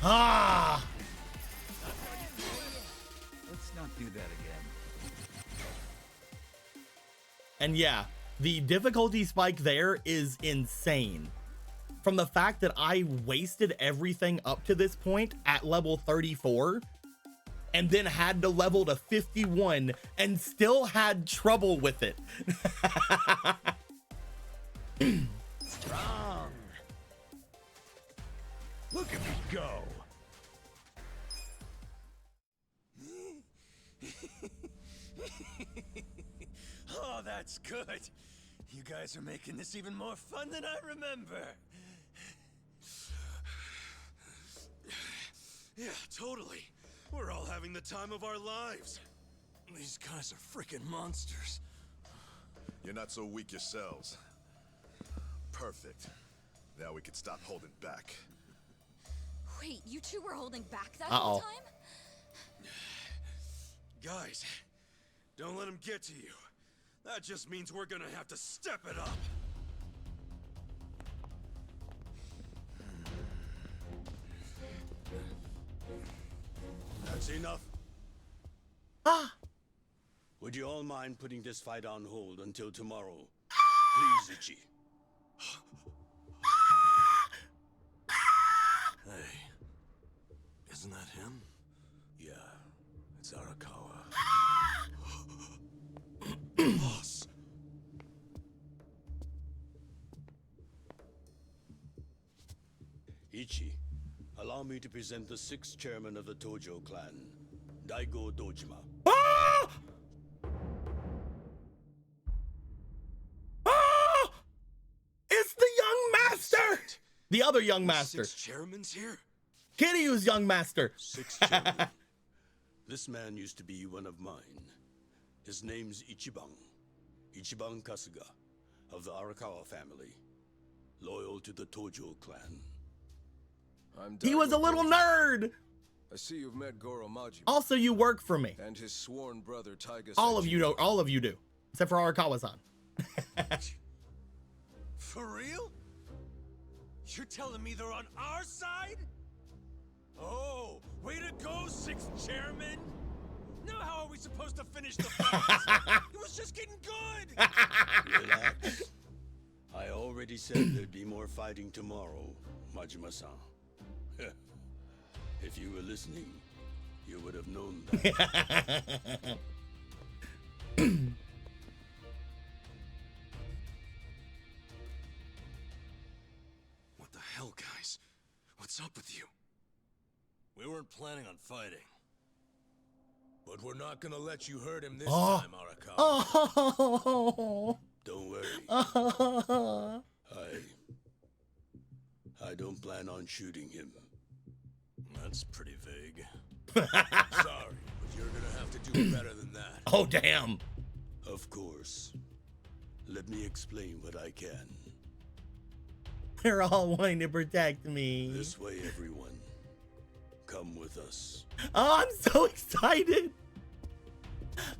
Ah! Let's not do that again. And yeah, the difficulty spike there is insane. From the fact that I wasted everything up to this point at level 34 and then had to level to 51 and still had trouble with it. Strong. Look at me go! Oh, that's good. You guys are making this even more fun than I remember. Yeah, totally. We're all having the time of our lives. These guys are freaking monsters. You're not so weak yourselves. Perfect. Now we can stop holding back. Wait, you two were holding back that Uh-oh. whole time? Guys, don't let him get to you. That just means we're gonna have to step it up. That's enough. Ah! Would you all mind putting this fight on hold until tomorrow? Please, Ichi. Hey, isn't that him? Yeah, it's Arakawa. Boss. Ichi, allow me to present the 6th chairman of the Tojo clan, Daigo Dojima. Ah! Ah! It's the young master! The other young master. 6 chairmans here? Kiryu's young master. 6th chairman. This man used to be one of mine. His name's Ichiban. Ichiban Kasuga, of the Arakawa family. Loyal to the Tojo clan. He was a little nerd. I see you've met Goro Majima Also, you work for me. and his sworn brother Taiga. All of you know. All of you do. except for Arakawa-san. For real? You're telling me they're on our side? Oh, way to go, Sixth Chairman! Now how are we supposed to finish the fight? It was just getting good! Relax. I already said there'd be more fighting tomorrow, Majima-san. If you were listening, you would have known that. What the hell, guys? What's up with you? We weren't planning on fighting. But we're not gonna let you hurt him this Oh. time, Arakawa. Oh. Don't worry. I don't plan on shooting him. That's pretty vague. Sorry, but you're gonna have to do better than that. Oh, damn. Of course. Let me explain what I can. They're all wanting to protect me. This way, everyone. Come with us. Oh, I'm so excited.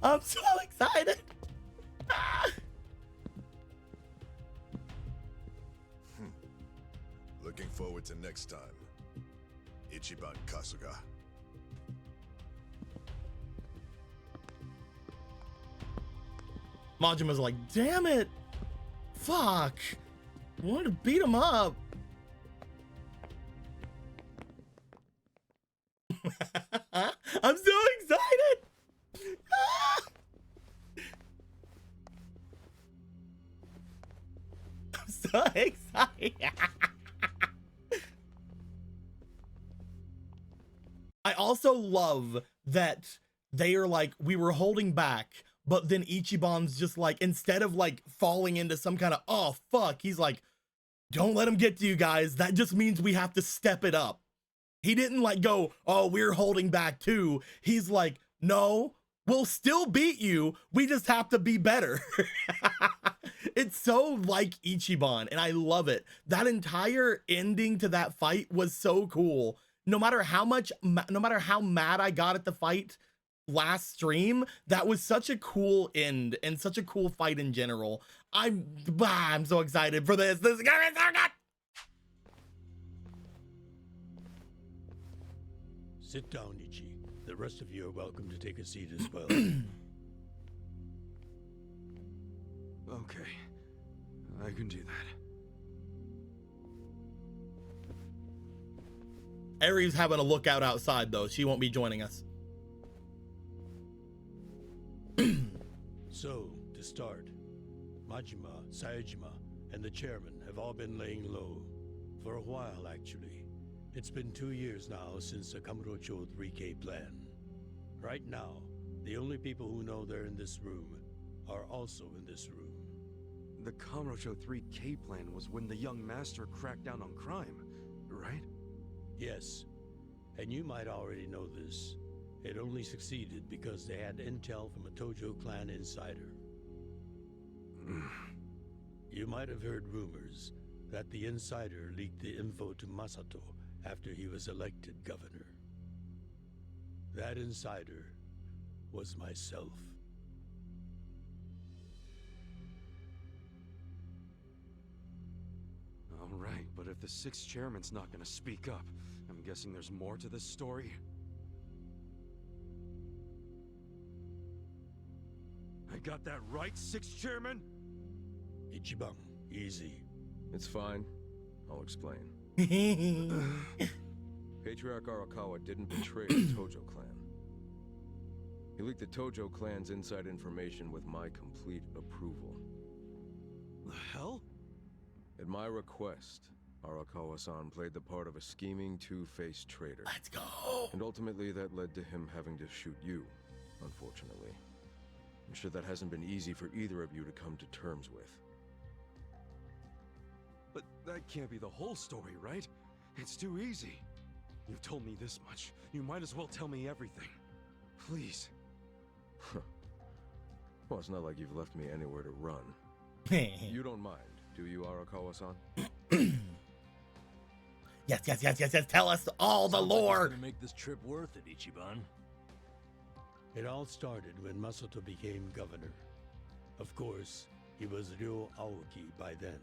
I'm so excited. Ah. Looking forward to next time. Ichiban Kasuga. Majima's like, damn it. Fuck. I wanted to beat him up. I'm so excited. Ah! I'm so excited. I also love that they are like, we were holding back, but then Ichiban's just like, instead of like falling into some kind of, oh fuck, he's like, don't let him get to you guys. That just means we have to step it up. He didn't like go, oh, we're holding back too. He's like, no, we'll still beat you. We just have to be better. It's so like Ichiban, and I love it. That entire ending to that fight was so cool. No matter how mad I got at the fight last stream, that was such a cool end and such a cool fight in general. I'm so excited for this. This is gonna be so good. Sit down, Ichi. The rest of you are welcome to take a seat as well. Okay, I can do that. Aries having a lookout outside though. She won't be joining us. So, to start, Majima, Saejima, and the chairman have all been laying low. For a while, actually. It's been 2 years now since the Kamurocho 3K plan. Right now, the only people who know they're in this room are also in this room. The Kamurocho 3K plan was when the young master cracked down on crime, right? Yes, and you might already know this. It only succeeded because they had intel from a Tojo clan insider. You might have heard rumors that the insider leaked the info to Masato after he was elected governor. That insider was myself. All right, but if the sixth chairman's not gonna speak up, I'm guessing there's more to this story. I got that right, sixth chairman? Ichiban, easy. It's fine. I'll explain. Patriarch Arakawa didn't betray the Tojo clan. He leaked the Tojo clan's inside information with my complete approval. The hell? At my request, Arakawa-san played the part of a scheming, two-faced traitor. Let's go. And ultimately that led to him having to shoot you, unfortunately. I'm sure that hasn't been easy for either of you to come to terms with. But that can't be the whole story, right? It's too easy. You've told me this much. You might as well tell me everything. Please. Well, it's not like you've left me anywhere to run. You don't mind, do you, Arakawa-san? Yes. Tell us all the lore. Gonna make this trip worth it, Ichiban. It all started when Masato became governor. Of course, he was Ryo Aoki by then.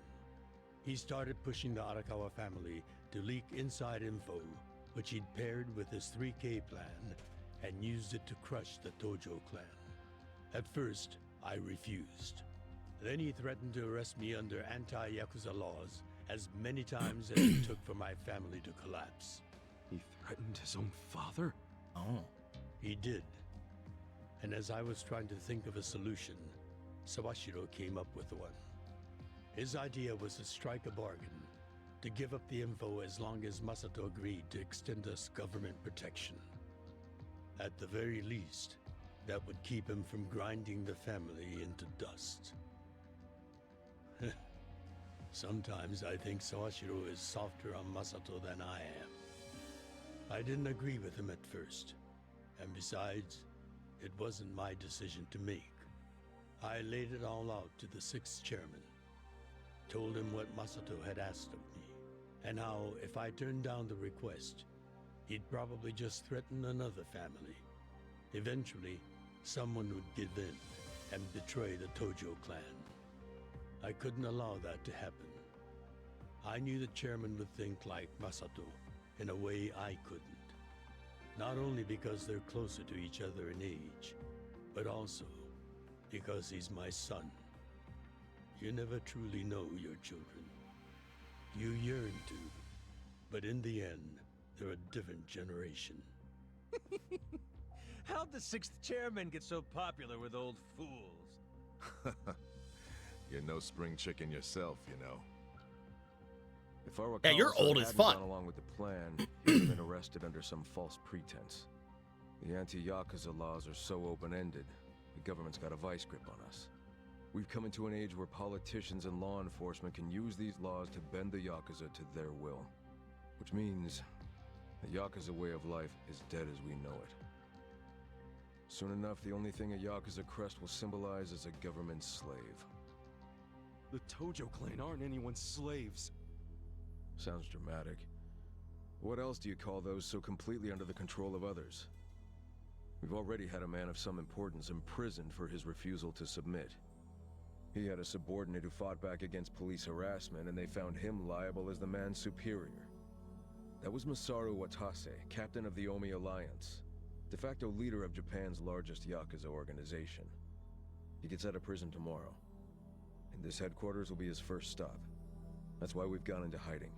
He started pushing the Arakawa family to leak inside info, which he'd paired with his 3K plan and used it to crush the Tojo clan. At first, I refused. Then he threatened to arrest me under anti-Yakuza laws as many times as it took for my family to collapse. He threatened his own father? Oh. He did. And as I was trying to think of a solution, Sawashiro came up with one. His idea was to strike a bargain, to give up the info as long as Masato agreed to extend us government protection. At the very least, that would keep him from grinding the family into dust. Sometimes I think Sawashiro is softer on Masato than I am. I didn't agree with him at first, and besides, it wasn't my decision to make. I laid it all out to the 6th chairman, told him what Masato had asked of me, and how if I turned down the request, he'd probably just threaten another family. Eventually, someone would give in and betray the Tojo clan. I couldn't allow that to happen. I knew the chairman would think like Masato in a way I couldn't. Not only because they're closer to each other in age, but also because he's my son. You never truly know your children. You yearn to, but in the end, they're a different generation. How'd the 6th chairman get so popular with old fools? You're no spring chicken yourself, you know. If Arakawa Yeah, you're old as hadn't fuck. gone along with the plan, he would have been arrested under some false pretense. The anti-Yakuza laws are so open-ended, the government's got a vice grip on us. We've come into an age where politicians and law enforcement can use these laws to bend the Yakuza to their will. Which means the Yakuza way of life is dead as we know it. Soon enough, the only thing a Yakuza crest will symbolize is a government slave. The Tojo clan aren't anyone's slaves. Sounds dramatic. What else do you call those so completely under the control of others? We've already had a man of some importance imprisoned for his refusal to submit. He had a subordinate who fought back against police harassment, and they found him liable as the man's superior. That was Masaru Watase, captain of the Omi Alliance, de facto leader of Japan's largest Yakuza organization. He gets out of prison tomorrow, and this headquarters will be his first stop. That's why we've gone into hiding.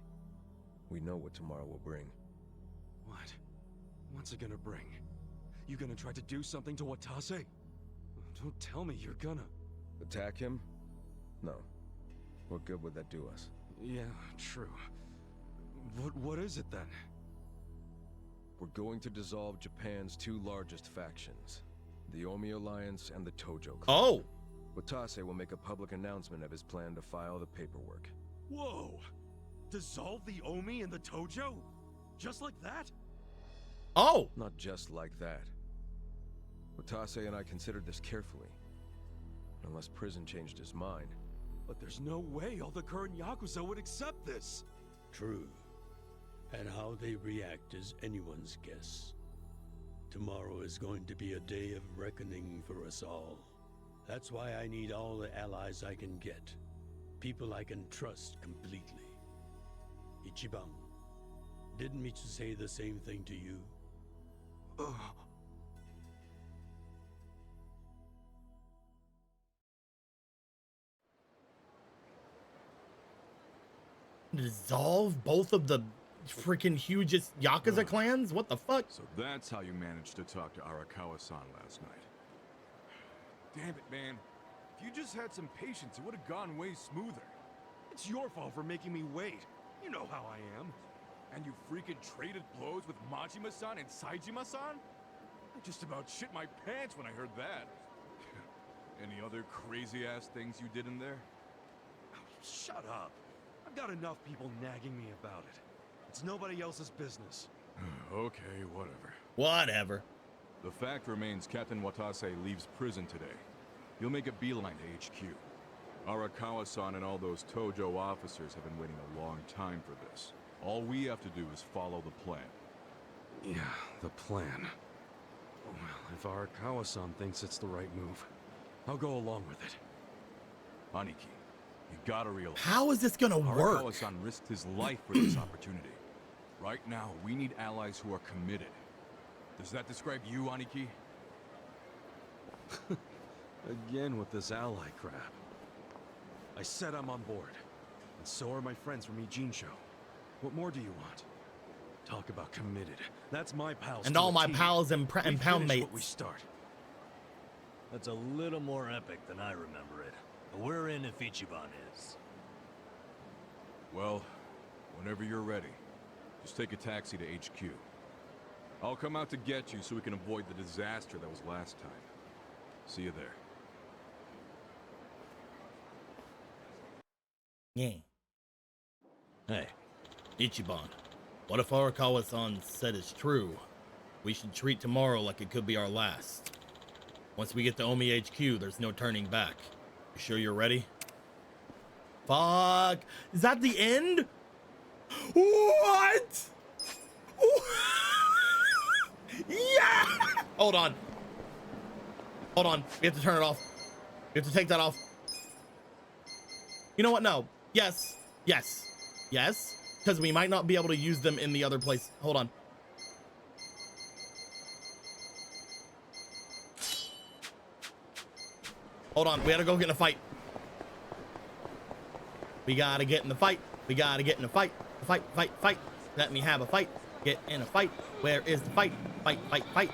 We know what tomorrow will bring. What? What's it gonna bring? You gonna try to do something to Watase? Don't tell me you're gonna... Attack him? No. What good would that do us? Yeah, true. What is it then? We're going to dissolve Japan's 2 largest factions, the Omi Alliance and the Tojo clan. Oh! Watase will make a public announcement of his plan to file the paperwork. Whoa! Dissolve the Omi and the Tojo? Just like that? Oh! Not just like that. Watase and I considered this carefully. Unless prison changed his mind. But there's no way all the current Yakuza would accept this! True. And how they react is anyone's guess. Tomorrow is going to be a day of reckoning for us all. That's why I need all the allies I can get. People I can trust completely. Ichiban, didn't Michu say the same thing to you? Dissolve both of the freaking hugest Yakuza clans? What the fuck? So that's how you managed to talk to Arakawa-san last night. Damn it, man. If you just had some patience, it would have gone way smoother. It's your fault for making me wait. You know how I am. And you freaking traded blows with Majima-san and Saejima-san? I just about shit my pants when I heard that. Any other crazy-ass things you did in there? Shut up. I've got enough people nagging me about it. It's nobody else's business. Okay, whatever. Whatever. The fact remains Captain Watase leaves prison today. He'll make a beeline to HQ. Arakawa-san and all those Tojo officers have been waiting a long time for this. All we have to do is follow the plan. Yeah, the plan. Well, if Arakawa-san thinks it's the right move, I'll go along with it. Aniki, you gotta realize. How is this gonna work? Arakawa-san risked his life for this opportunity. Right now, we need allies who are committed. Does that describe you, Aniki? Again with this ally crap. I said I'm on board. And so are my friends from Ijincho. What more do you want? Talk about committed. That's my pals. And to all a my T. pals and We pound finish mates. what we start. That's a little more epic than I remember it. But we're in if Ichiban is. Well, whenever you're ready, just take a taxi to HQ. I'll come out to get you so we can avoid the disaster that was last time. See you there. Yeah. Hey, Ichiban, what if Arakawa-san said is true? We should treat tomorrow like it could be our last. Once we get to Omi HQ, there's no turning back. You sure you're ready? Fuck! Is that the end? What? Yeah! Hold on. Hold on. We have to turn it off. We have to take that off. You know what? No. Yes. Yes. Yes. Because we might not be able to use them in the other place. Hold on. Hold on. We gotta go get in a fight. We gotta get in the fight. We gotta get in a fight. Fight, fight, fight. Let me have a fight. Get in a fight. Where is the fight? Fight, fight, fight.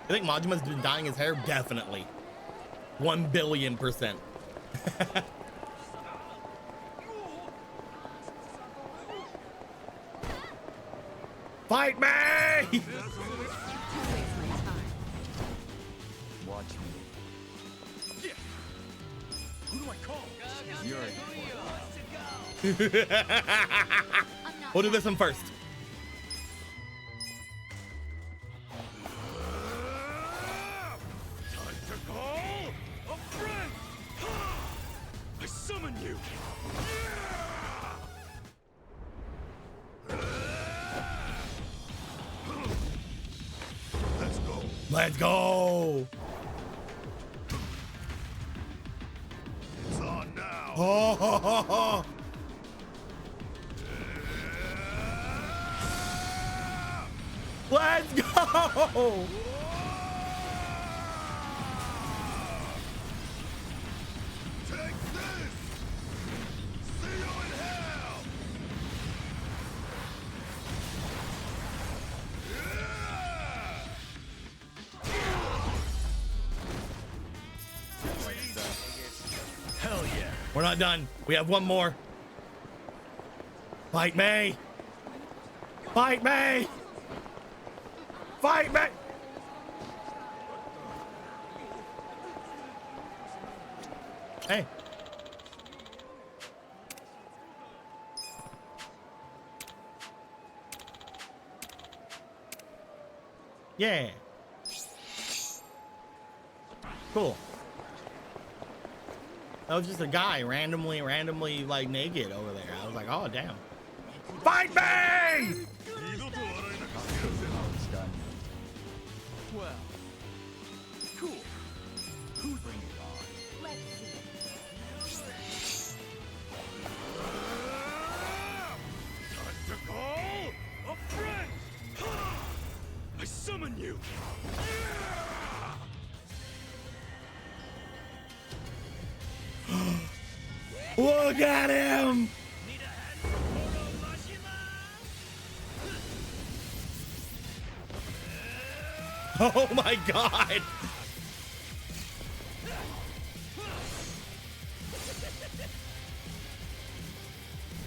I think Majima's been dyeing his hair? Definitely. 1,000,000,000%. Fight me! Watch me. Who do I call? You're We'll do this one first. Time to call a friend. I summon you. Let's go. Let's go. It's on now. Oh, ho, ho, ho. Let's go. Take this. See you in hell. hell yeah. We're not done. We have one more. Fight me. Fight me. Fight me. Hey. Yeah. Cool. That was just a guy randomly like naked over there. I was like, oh damn. Fight me! it's done. Well, cool. Who bring it on? Let's see. Time to call a friend. I summon you. Look at him! Oh my god!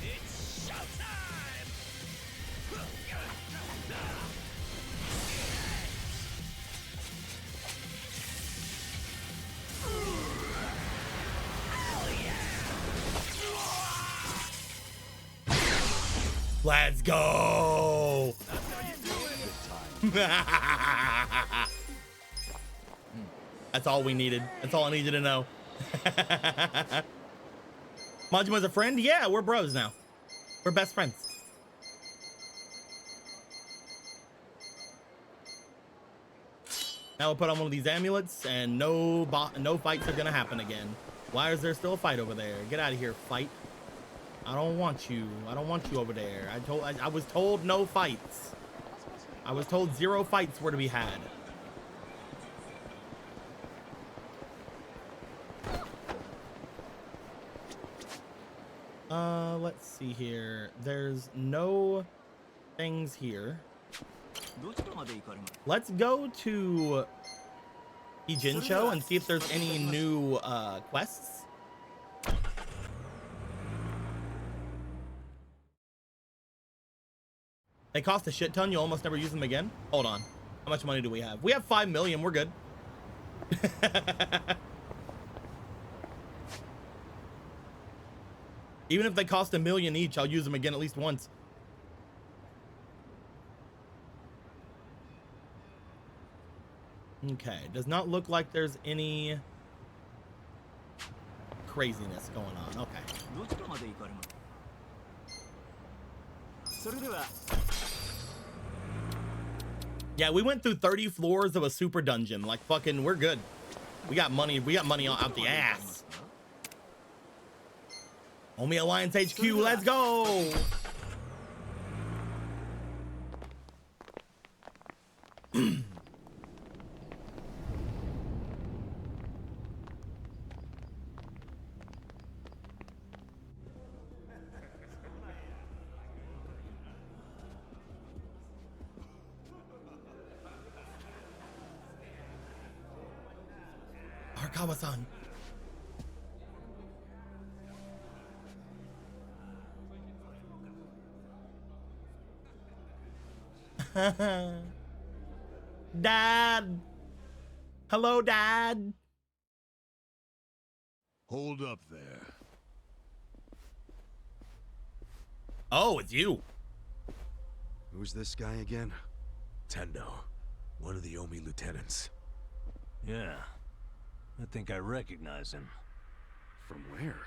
It's showtime. Let's go! That's all we needed. That's all I needed to know. Majima's a friend? Yeah, we're bros now. We're best friends. Now we'll put on one of these amulets, and no fights are gonna happen again. Why is there still a fight over there? Get out of here, fight. I don't want you. I don't want you over there. I was told no fights. I was told 0 fights were to be had. Let's see here. There's no things here. Let's go to Ijincho and see if there's any new quests. They cost a shit ton. You almost never use them again. Hold on. How much money do we have? We have 5 million. We're good. Even if they cost $1 million each, I'll use them again at least once. Okay, does not look like there's any craziness going on. Okay. Yeah, we went through 30 floors of a super dungeon. Like fucking, we're good. We got money out the ass. Omi Alliance HQ, let's go! Arakawa-san. Dad. Hello, Dad. Hold up there. Oh, it's you. Who's this guy again? Tendo, one of the Omi lieutenants. Yeah, I think I recognize him. From where?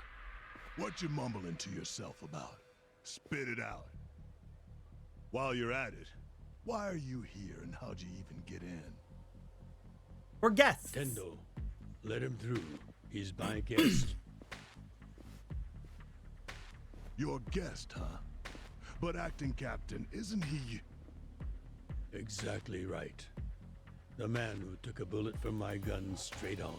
What you mumbling to yourself about? Spit it out. While you're at it, why are you here and how'd you even get in? We're guests. Tendo, let him through. He's my guest. Your guest, huh? But acting captain, isn't he? Exactly right. The man who took a bullet from my gun straight on.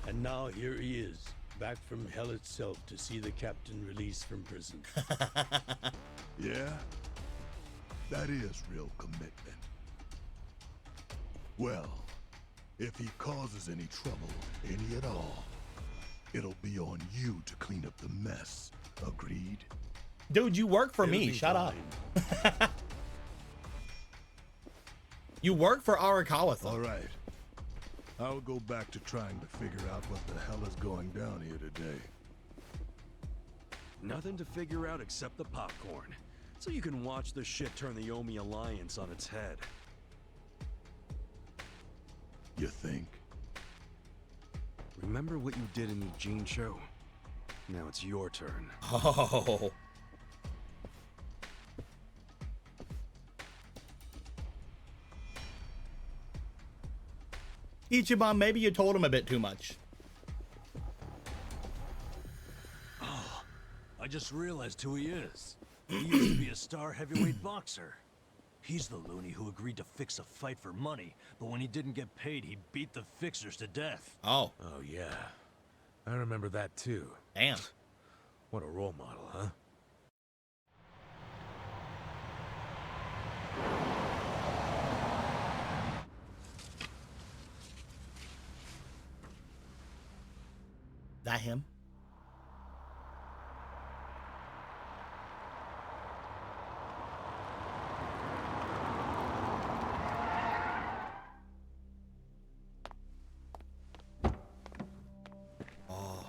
And now here he is, back from hell itself to see the captain released from prison. Yeah? That is real commitment. Well, if he causes any trouble, any at all, it'll be on you to clean up the mess. Agreed? Dude, you work for me. Shut up. You work for Arakawa-san. All right. I'll go back to trying to figure out what the hell is going down here today. Nothing to figure out except the popcorn. So you can watch the shit turn the Omi Alliance on its head. You think? Remember what you did in the Gene show? Now it's your turn. Oh. Ichiban, maybe you told him a bit too much. Oh, I just realized who he is. He used to be a star heavyweight boxer. He's the loony who agreed to fix a fight for money, but when he didn't get paid, he beat the fixers to death. Oh. Oh, yeah. I remember that too. Damn. What a role model, huh? That him? Oh.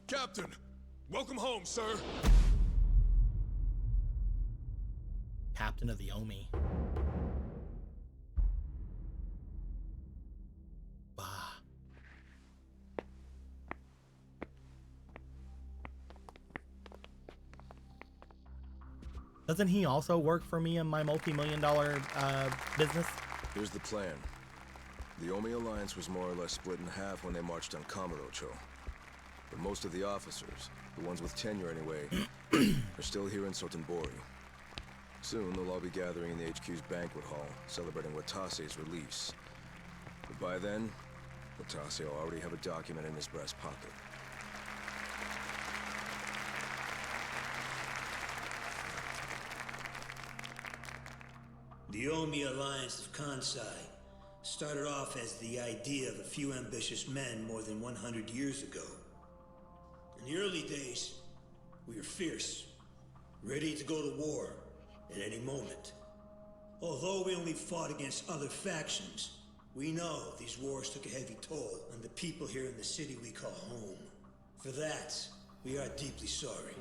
Captain, welcome home, sir. Captain of the Omi. Bah. Doesn't he also work for me in my multi-million-dollar business? Here's the plan. The Omi Alliance was more or less split in half when they marched on Kamurocho. But most of the officers, the ones with tenure anyway, are still here in Sotenbori. Soon they'll all be gathering in the HQ's banquet hall, celebrating Watase's release. But by then, Watase will already have a document in his breast pocket. The Omi Alliance of Kansai started off as the idea of a few ambitious men more than 100 years ago. In the early days, we were fierce, ready to go to war at any moment. Although we only fought against other factions, we know these wars took a heavy toll on the people here in the city we call home. For that, we are deeply sorry.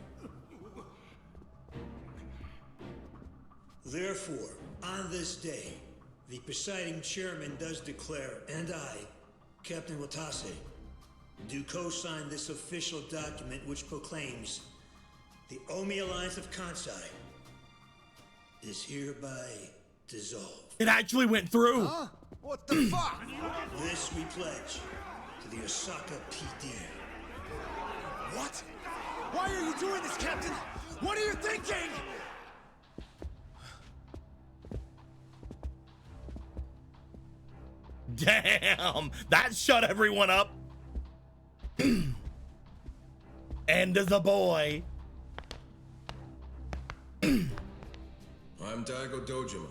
Therefore, on this day, the presiding chairman does declare, and I, Captain Watase, do co-sign this official document which proclaims the Omi Alliance of Kansai is hereby dissolved. It actually went through. Huh? What the fuck? This we pledge to the Osaka PD. What? Why are you doing this, Captain? What are you thinking? Damn, that shut everyone up. And as a boy. I'm Daigo Dojima,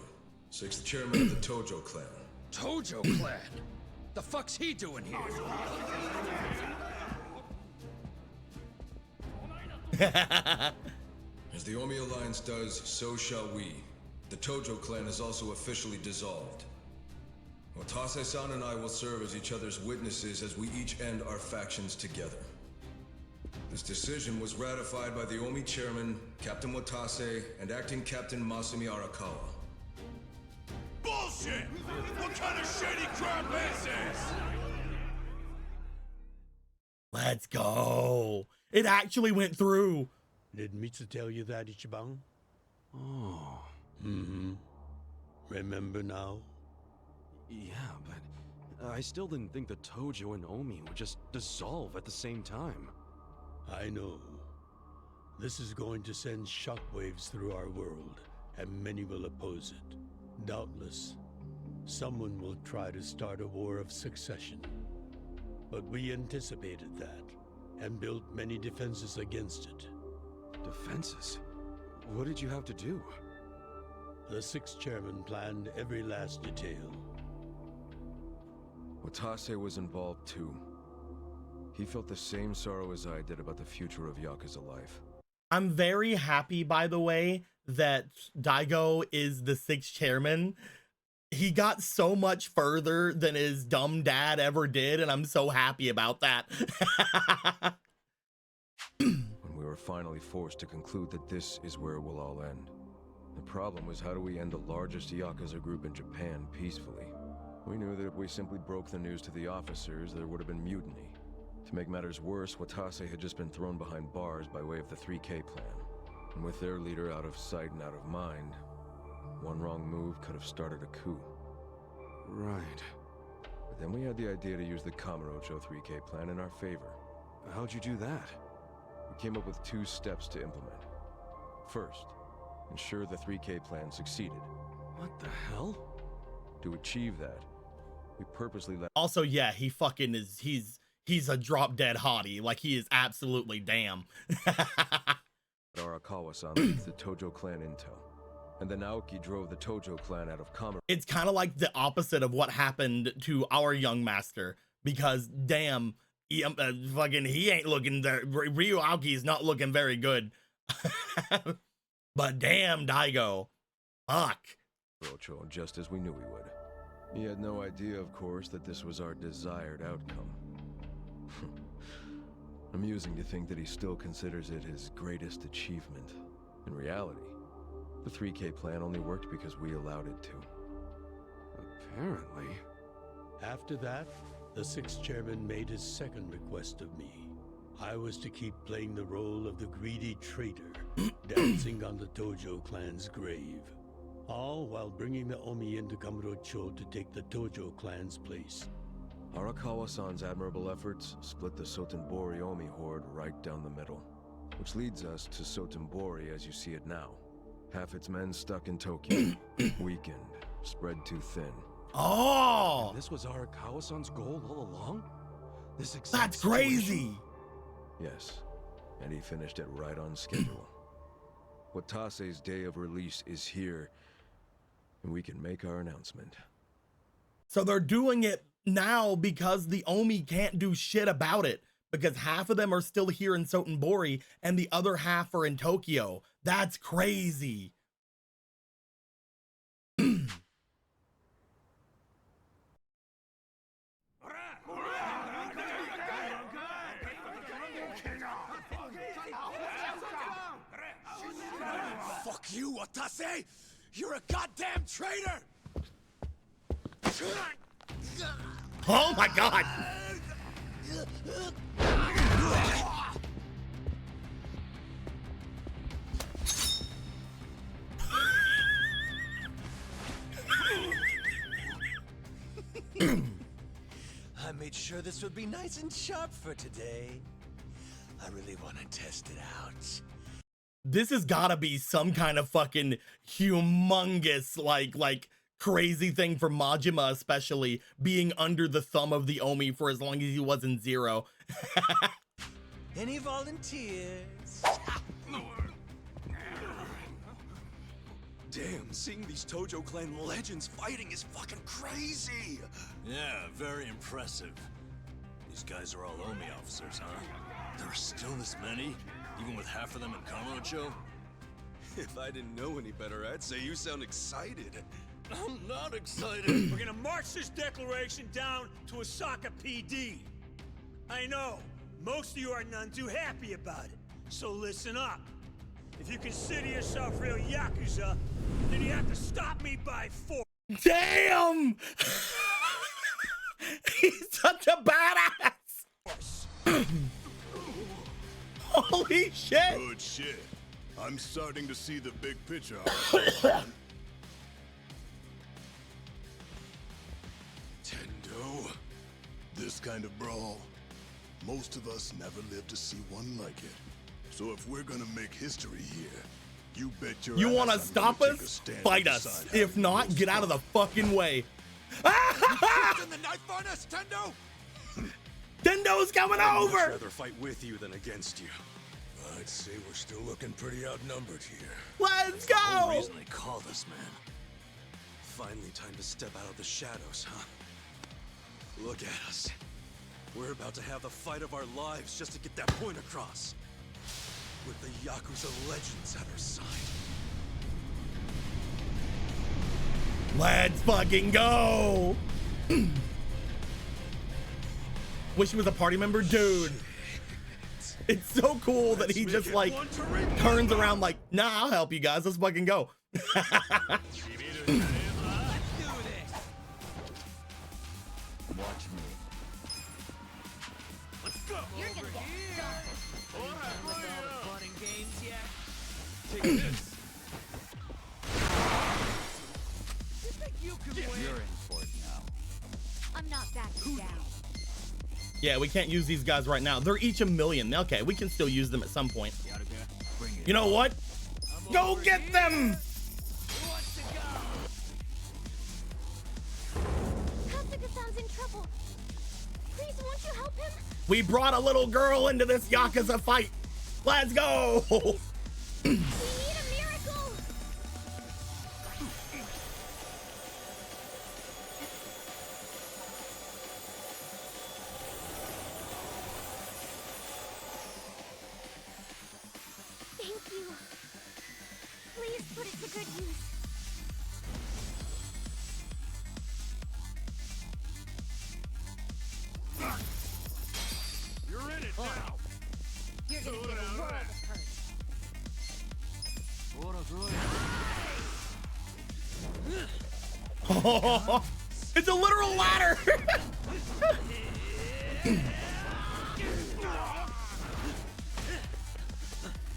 6th chairman of the Tojo clan. Tojo clan? The fuck's he doing here? As the Omi Alliance does, so shall we. The Tojo clan is also officially dissolved. Watase-san and I will serve as each other's witnesses as we each end our factions together. This decision was ratified by the Omi chairman, Captain Watase, and acting Captain Masumi Arakawa. Bullshit! What kind of shady crap is this? Let's go. It actually went through. Did Mitsu tell you that, Ichiban? Oh. Mm-hmm. Remember now? Yeah, but I still didn't think the Tojo and Omi would just dissolve at the same time. I know. This is going to send shockwaves through our world, and many will oppose it. Doubtless, someone will try to start a war of succession. But we anticipated that, and built many defenses against it. Defenses? What did you have to do? The 6th chairman planned every last detail. Watase was involved too. He felt the same sorrow as I did about the future of Yakuza life. I'm very happy, by the way, that Daigo is the 6th chairman. He got so much further than his dumb dad ever did, and I'm so happy about that. When we were finally forced to conclude that this is where it will all end. The problem was, how do we end the largest Yakuza group in Japan peacefully? We knew that if we simply broke the news to the officers, there would have been mutiny. To make matters worse, Watase had just been thrown behind bars by way of the 3K plan. And with their leader out of sight and out of mind, one wrong move could have started a coup. Right. But then we had the idea to use the Kamurocho 3K plan in our favor. How'd you do that? We came up with 2 steps to implement. First, ensure the 3K plan succeeded. What the hell? To achieve that, we purposely let... Also, yeah, he fucking is, he's a drop dead hottie. Like, he is absolutely damn. Arakawa-san leads the Tojo clan intel. And then Aoki drove the Tojo clan out of Kamurocho. It's kind of like the opposite of what happened to our young master. Because, damn, he ain't looking there. Ryu Aoki is not looking very good. But damn, Daigo. Fuck. Just as we knew we would. He had no idea, of course, that this was our desired outcome. Amusing to think that he still considers it his greatest achievement. In reality, the 3K plan only worked because we allowed it to. Apparently. After that, the 6th chairman made his second request of me. I was to keep playing the role of the greedy traitor, dancing on the Tojo clan's grave. All while bringing the Omi into Kamurocho to take the Tojo clan's place. Arakawa-san's admirable efforts split the Sotenbori Omi horde right down the middle. Which leads us to Sotenbori as you see it now. Half its men stuck in Tokyo, weakened, spread too thin. Oh! And this was Arakawa-san's goal all along? This exact That's crazy! Yes, and he finished it right on schedule. Watase's day of release is here, and we can make our announcement. So they're doing it now because the Omi can't do shit about it, because half of them are still here in Sotenbori and the other half are in Tokyo. That's crazy. Fuck you, Watase! You're a goddamn traitor! Oh my god! I made sure this would be nice and sharp for today. I really want to test it out. This has gotta be some kind of fucking humongous, like crazy thing for Majima, especially being under the thumb of the Omi for as long as he was in Zero. Any volunteers? Damn, seeing these Tojo clan legends fighting is fucking crazy! Yeah, very impressive. These guys are all Omi officers, huh? There are still this many? Even with half of them in Kamurocho? If I didn't know any better, I'd say you sound excited. I'm not excited. We're gonna march this declaration down to Osaka PD. I know, most of you are none too happy about it, so listen up. If you consider yourself real Yakuza, then you have to stop me by force. Damn! He's such a badass! Holy shit! Good shit. I'm starting to see the big picture. Tendo, this kind of brawl, most of us never lived to see one like it. So if we're gonna make history here, you bet your You ass wanna I'm stop gonna take a us? stand Fight and us. decide how If to not, roast get out of the fucking way. In the knife furnace, Tendo? Tendo's coming I'd much over! rather fight with you than against you. I'd say we're still looking pretty outnumbered here. Let's The go! reason they called us, man. Finally time to step out of the shadows, huh? Look at us. We're about to have the fight of our lives just to get that point across. With the Yakuza legends at our side. Let's fucking go! Wish he was a party member, dude. It's so cool that he just like turns around like, nah, I'll help you guys. Let's fucking go. Watch me. Let's go! You're gonna get Fun and games yet? Take this. You think you can win? You're in for it now. I'm not backing down. Yeah, we can't use these guys right now. They're each 1 million. Okay, we can still use them at some point. Bring it. You know what? Go get them! Kasuga-san's in trouble. Please, won't you help him? We brought a little girl into this Yakuza fight. Let's go! We need a miracle! Thank you. Please put it to good use. You're in it now. You're gonna get a world of hurt. It's a literal ladder!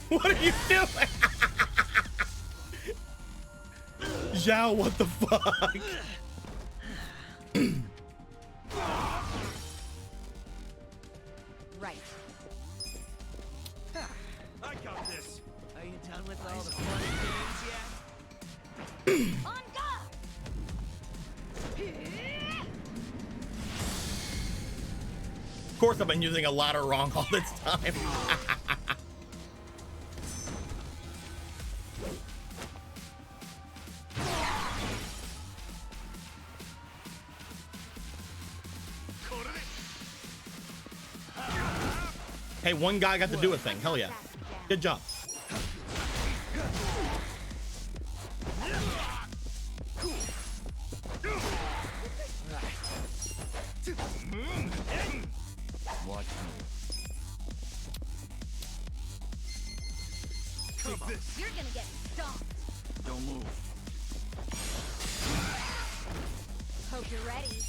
What are you doing? Zhao, what the fuck? Right. I got this. Are you done with all the fun games yet? On guard! Of course, I've been using a ladder wrong all this time. Hey, one guy got to do a thing. Hell yeah. Good job. Watch me. Take this. You're gonna get stomped. Don't move. Hope you're ready.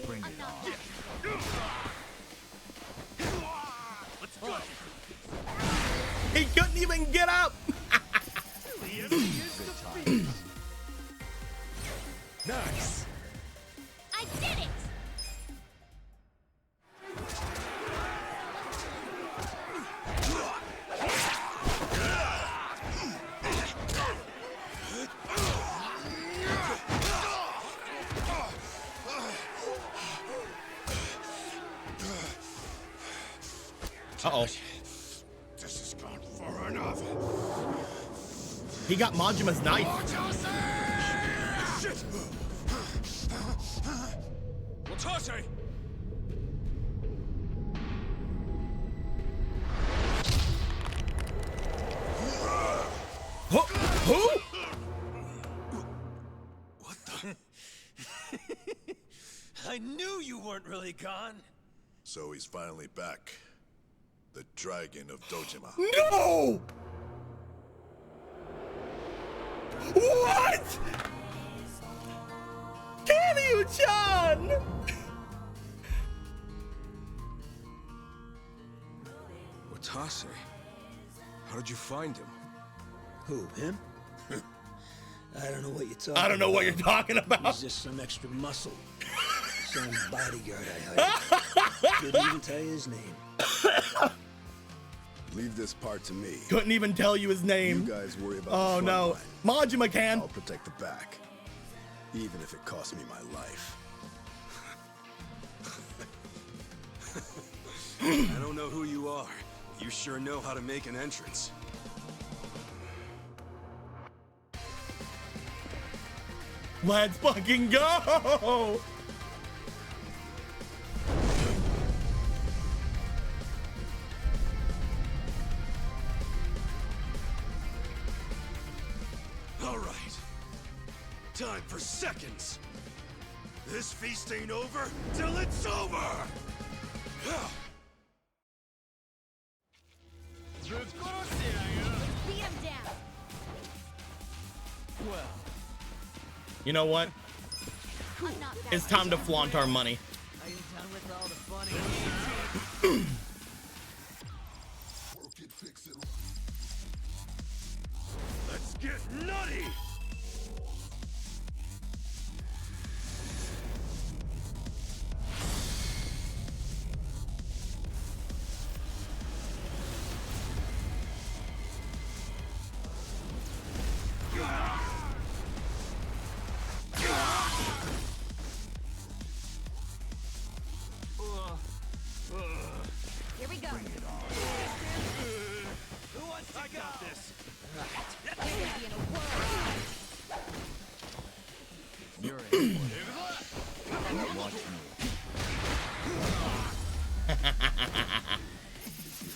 Bring it on. Let's go. He couldn't even get up. Nice. I did it! Uh-oh. This has gone far enough. He got Majima's knife. Shit! Watase! Who? What the? I knew you weren't really gone. So he's finally back. The dragon of Dojima. No! What? Kiryu-chan! Watase, how did you find him? Who, him? I don't know what you're talking about. I don't know what you're talking about. He's just some extra muscle. Some bodyguard I hired. Couldn't even tell you his name. Leave this part to me. Couldn't even tell you his name. You guys worry about Oh the front no. line. Majima can. I'll protect the back. Even if it costs me my life. I don't know who you are. You sure know how to make an entrance. Let's fucking go! All right. Time for seconds. This feast ain't over till it's over! Beat him down. Well, You know what? I'm not that It's time to flaunt our money. Are you done with all the fun let's get nutty! Here we go. Who wants to I got this! You're gonna be in a whirl. You're in one. Watch me.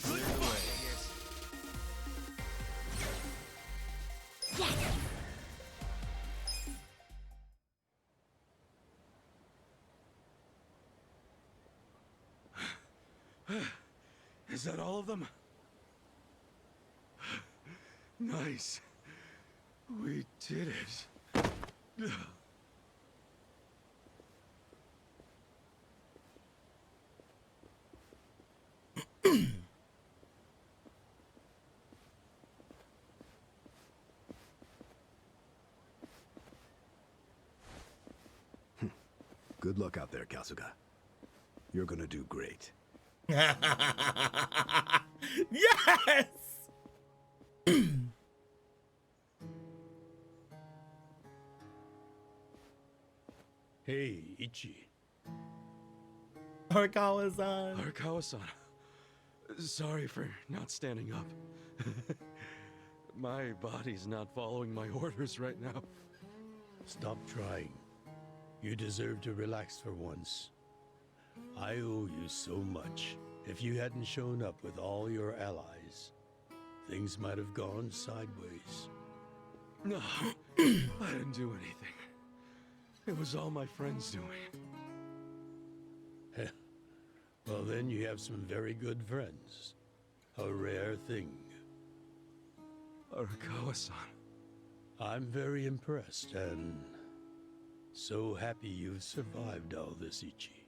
Clear the way. Yes! Is that all of them? Nice. We did it. Good luck out there, Kasuga. You're gonna do great. Yes! Hey, Ichi. Arakawa-san. Arakawa-san. Sorry for not standing up. My body's not following my orders right now. Stop trying. You deserve to relax for once. I owe you so much. If you hadn't shown up with all your allies, things might have gone sideways. No, I didn't do anything. It was all my friends doing. Well, then you have some very good friends. A rare thing. Arakawa-san. I'm very impressed and so happy you've survived all this, Ichi.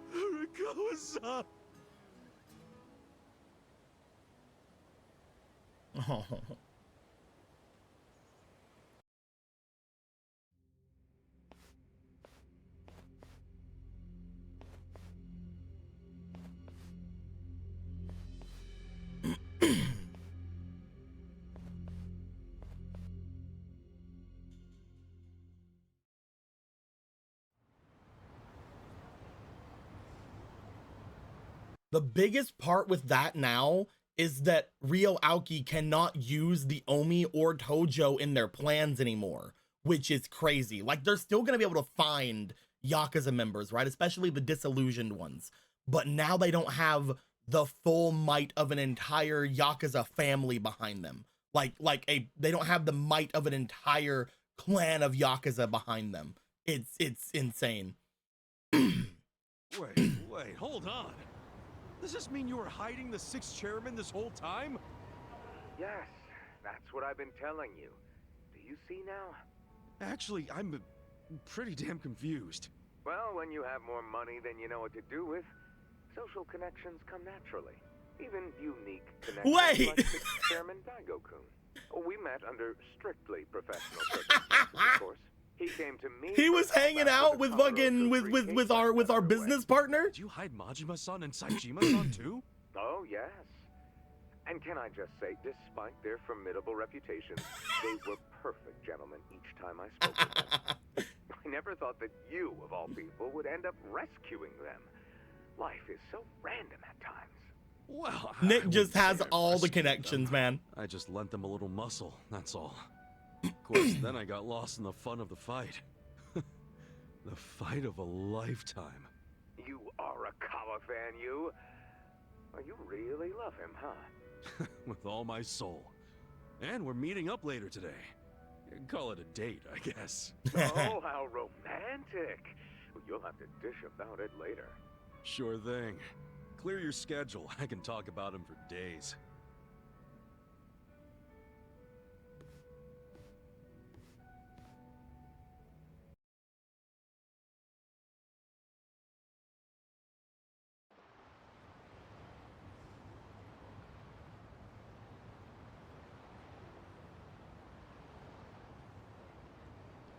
Arakawa-san. Oh. The biggest part with that now is that Ryo Aoki cannot use the Omi or Tojo in their plans anymore, which is crazy. Like, they're still going to be able to find Yakuza members, right? Especially the disillusioned ones. But now they don't have the full might of an entire Yakuza family behind them. They don't have the might of an entire clan of Yakuza behind them. It's insane. Wait, hold on. Does this mean you were hiding the sixth chairman this whole time? Yes, that's what I've been telling you. Do you see now? Actually, I'm pretty damn confused. Well, when you have more money than you know what to do with, social connections come naturally. Even unique connections like sixth chairman Daigo-kun. We met under strictly professional circumstances, of course. He came to me. He was hanging out with fucking with our business partner. Did you hide Majima-san and Saejima-san too? Oh yes. And can I just say, despite their formidable reputations, they were perfect gentlemen each time I spoke with them. I never thought that you, of all people, would end up rescuing them. Life is so random at times. Well, Nick just has all the connections, man. I just lent them a little muscle, that's all. Of course, then I got lost in the fun of the fight. The fight of a lifetime. You are a Kawa fan, you. Well, you really love him, huh? With all my soul. And we're meeting up later today. Call it a date, I guess. Oh, how romantic. You'll have to dish about it later. Sure thing. Clear your schedule. I can talk about him for days.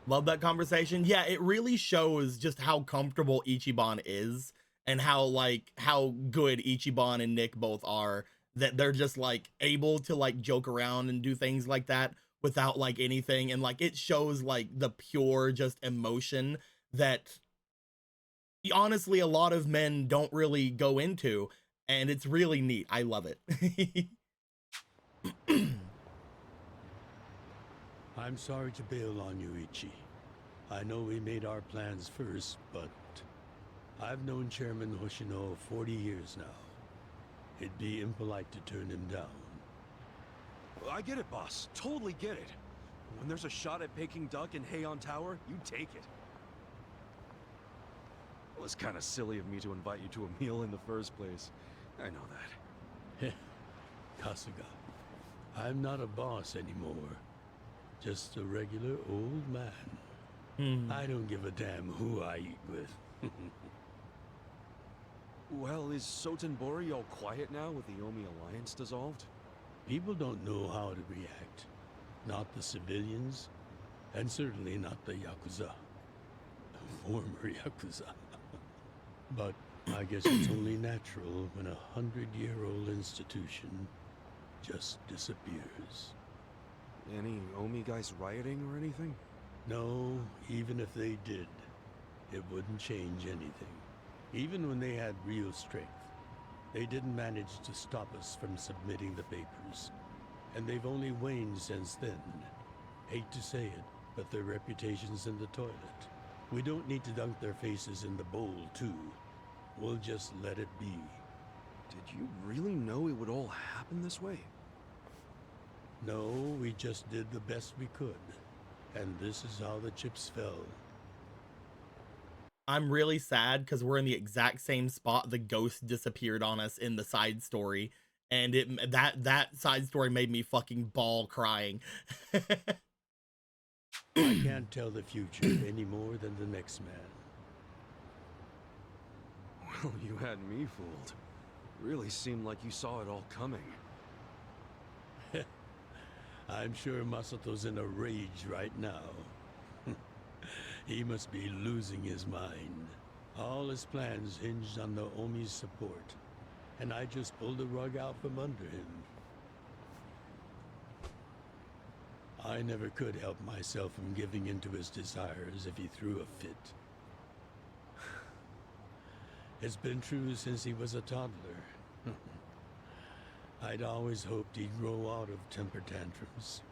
Love that conversation. Yeah, it really shows just how comfortable Ichiban is and how good Ichiban and Nick both are, that they're just like able to like joke around and do things like that without like anything. And like it shows like the pure just emotion that honestly a lot of men don't really go into, and it's really neat. I love it. I'm sorry to bail on you, Ichi. I know we made our plans first, but I've known Chairman Hoshino 40 years now. It'd be impolite to turn him down. I get it, boss. Totally get it. When there's a shot at Peking Duck in Heian Tower, you take it. It was kind of silly of me to invite you to a meal in the first place. I know that. Kasuga, I'm not a boss anymore. Just a regular old man. I don't give a damn who I eat with. Well, is Sotenbori all quiet now with the Omi Alliance dissolved? People don't know how to react. Not the civilians, and certainly not the Yakuza. Former Yakuza. But I guess it's only natural when a 100-year-old institution just disappears. Any Omi guys rioting or anything? No, even if they did, it wouldn't change anything. Even when they had real strength, they didn't manage to stop us from submitting the papers. And they've only waned since then. Hate to say it, but their reputation's in the toilet. We don't need to dunk their faces in the bowl, too. We'll just let it be. Did you really know it would all happen this way? No, we just did the best we could. And this is how the chips fell. I'm really sad because we're in the exact same spot the ghost disappeared on us in the side story, and that side story made me fucking bawl crying. I can't tell the future any more than the next man. Well, you had me fooled. Really seemed like you saw it all coming. I'm sure Masato's in a rage right now. He must be losing his mind. All his plans hinged on the Omi's support, and I just pulled the rug out from under him. I never could help myself from giving in to his desires if he threw a fit. It's been true since he was a toddler. I'd always hoped he'd grow out of temper tantrums.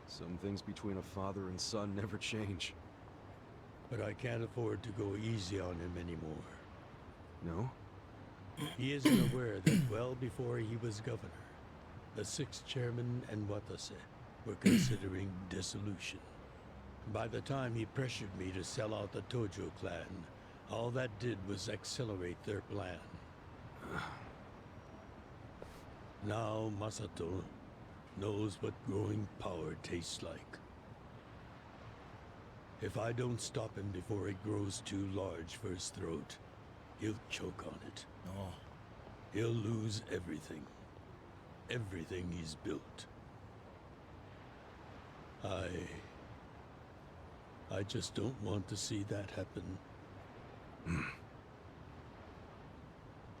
Some things between a father and son never change. But I can't afford to go easy on him anymore. No? He isn't aware that well before he was governor, the 6th chairman and Watase were considering dissolution. By the time he pressured me to sell out the Tojo clan, all that did was accelerate their plan. Now Masato knows what growing power tastes like. If I don't stop him before it grows too large for his throat, he'll choke on it. Oh. He'll lose everything. Everything he's built. I just don't want to see that happen.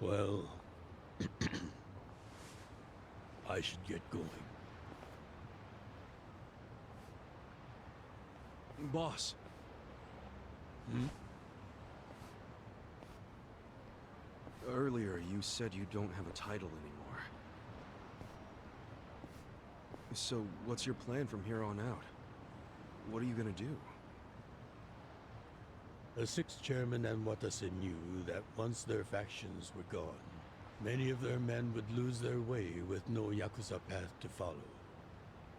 Well, I should get going. Boss. Earlier, you said you don't have a title anymore. So, what's your plan from here on out? What are you gonna do? The 6th chairman and Watase knew that once their factions were gone, many of their men would lose their way with no Yakuza path to follow.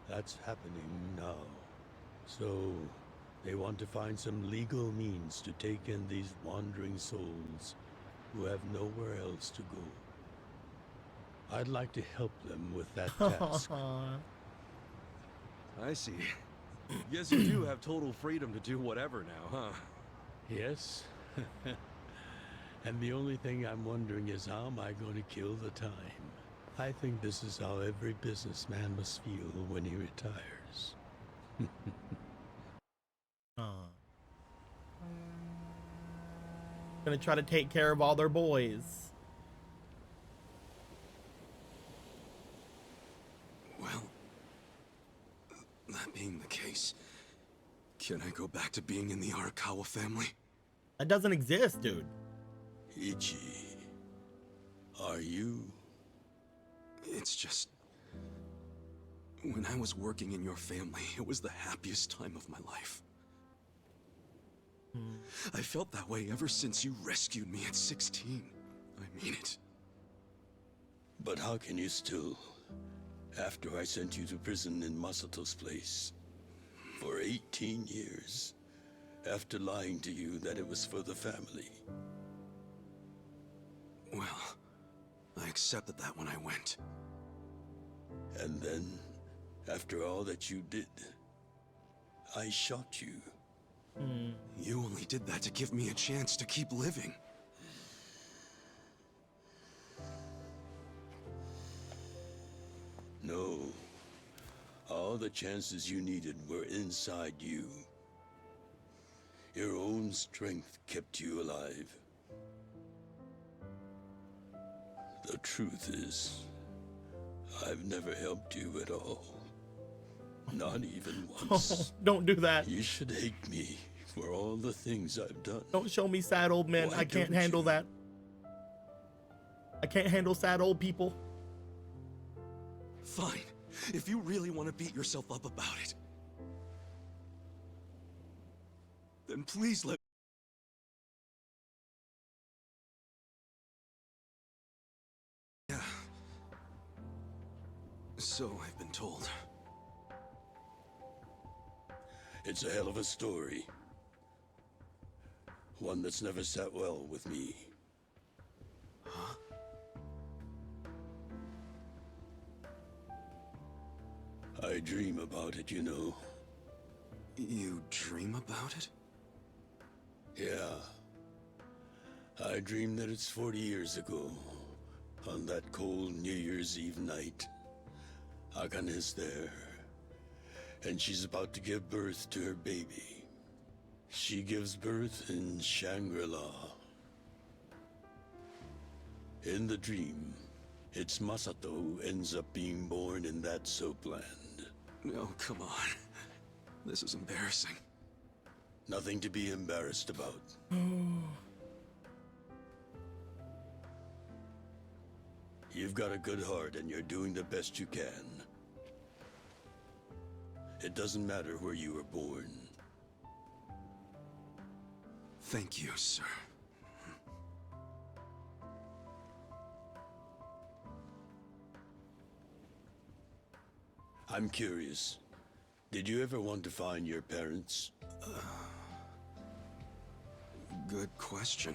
That's happening now. So, they want to find some legal means to take in these wandering souls who have nowhere else to go. I'd like to help them with that task. I see. Guess you do have total freedom to do whatever now, huh? Yes. And the only thing I'm wondering is how am I going to kill the time? I think this is how every businessman must feel when he retires. Gonna try to take care of all their boys. Well, that being the case, can I go back to being in the Arakawa family? That doesn't exist, dude. Ichi, are you? It's just... when I was working in your family, it was the happiest time of my life. I felt that way ever since you rescued me at 16. I mean it. But how can you still, after I sent you to prison in Masato's place, for 18 years, after lying to you that it was for the family? Well, I accepted that when I went. And then, after all that you did, I shot you. You only did that to give me a chance to keep living. No. All the chances you needed were inside you. Your own strength kept you alive. The truth is, I've never helped you at all. Not even once. Don't do that. You should hate me for all the things I've done. Don't show me sad old men. Why I can't don't handle you? that. I can't handle sad old people. Fine, if you really want to beat yourself up about it, then please let. Yeah. So I've been told. It's a hell of a story. One that's never sat well with me. Huh? I dream about it, you know. You dream about it? Yeah. I dream that it's 40 years ago. On that cold New Year's Eve night. Akane is there. And she's about to give birth to her baby. She gives birth in Shangri-La. In the dream, it's Masato who ends up being born in that soapland. No, come on. This is embarrassing. Nothing to be embarrassed about. You've got a good heart and you're doing the best you can. It doesn't matter where you were born. Thank you, sir. I'm curious. Did you ever want to find your parents? Good question.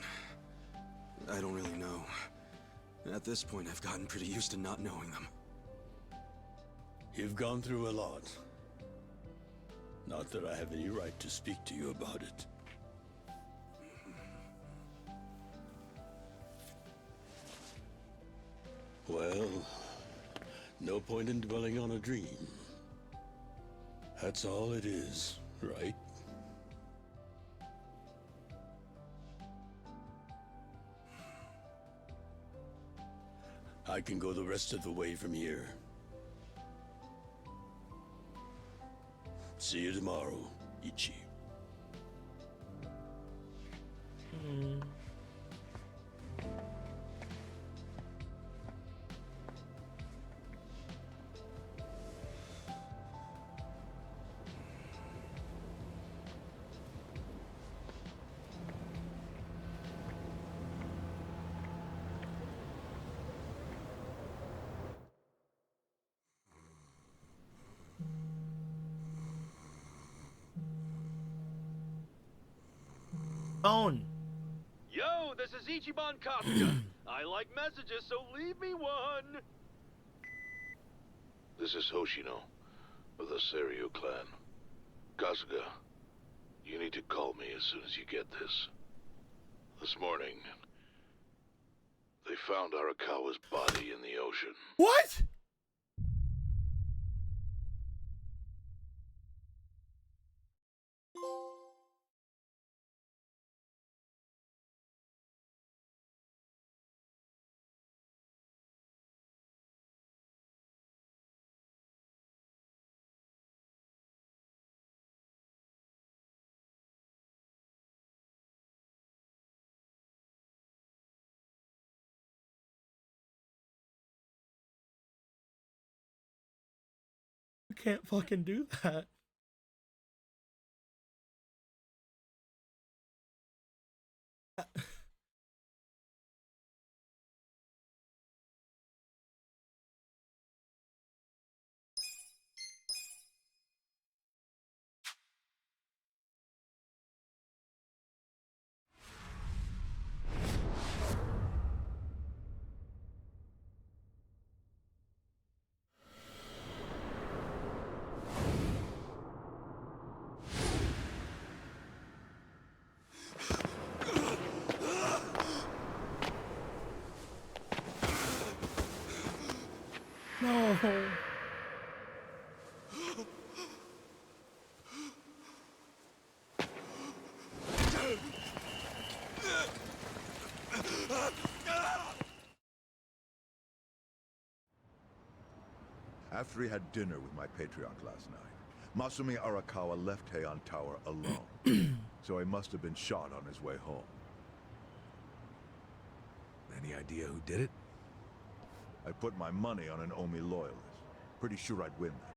I don't really know. At this point, I've gotten pretty used to not knowing them. You've gone through a lot. Not that I have any right to speak to you about it. Well, no point in dwelling on a dream. That's all it is, right? I can go the rest of the way from here. See you tomorrow, Ichi. Phone. Yo, this is Ichiban Kasuga. I like messages, so leave me one. This is Hoshino, of the Seiryu clan. Kasuga, you need to call me as soon as you get this. This morning, they found Arakawa's body in the ocean. What? You can't fucking do that. No. After he had dinner with my patriarch last night, Masumi Arakawa left Heian Tower alone. So he must have been shot on his way home. Any idea who did it? I put my money on an Omi loyalist. Pretty sure I'd win that.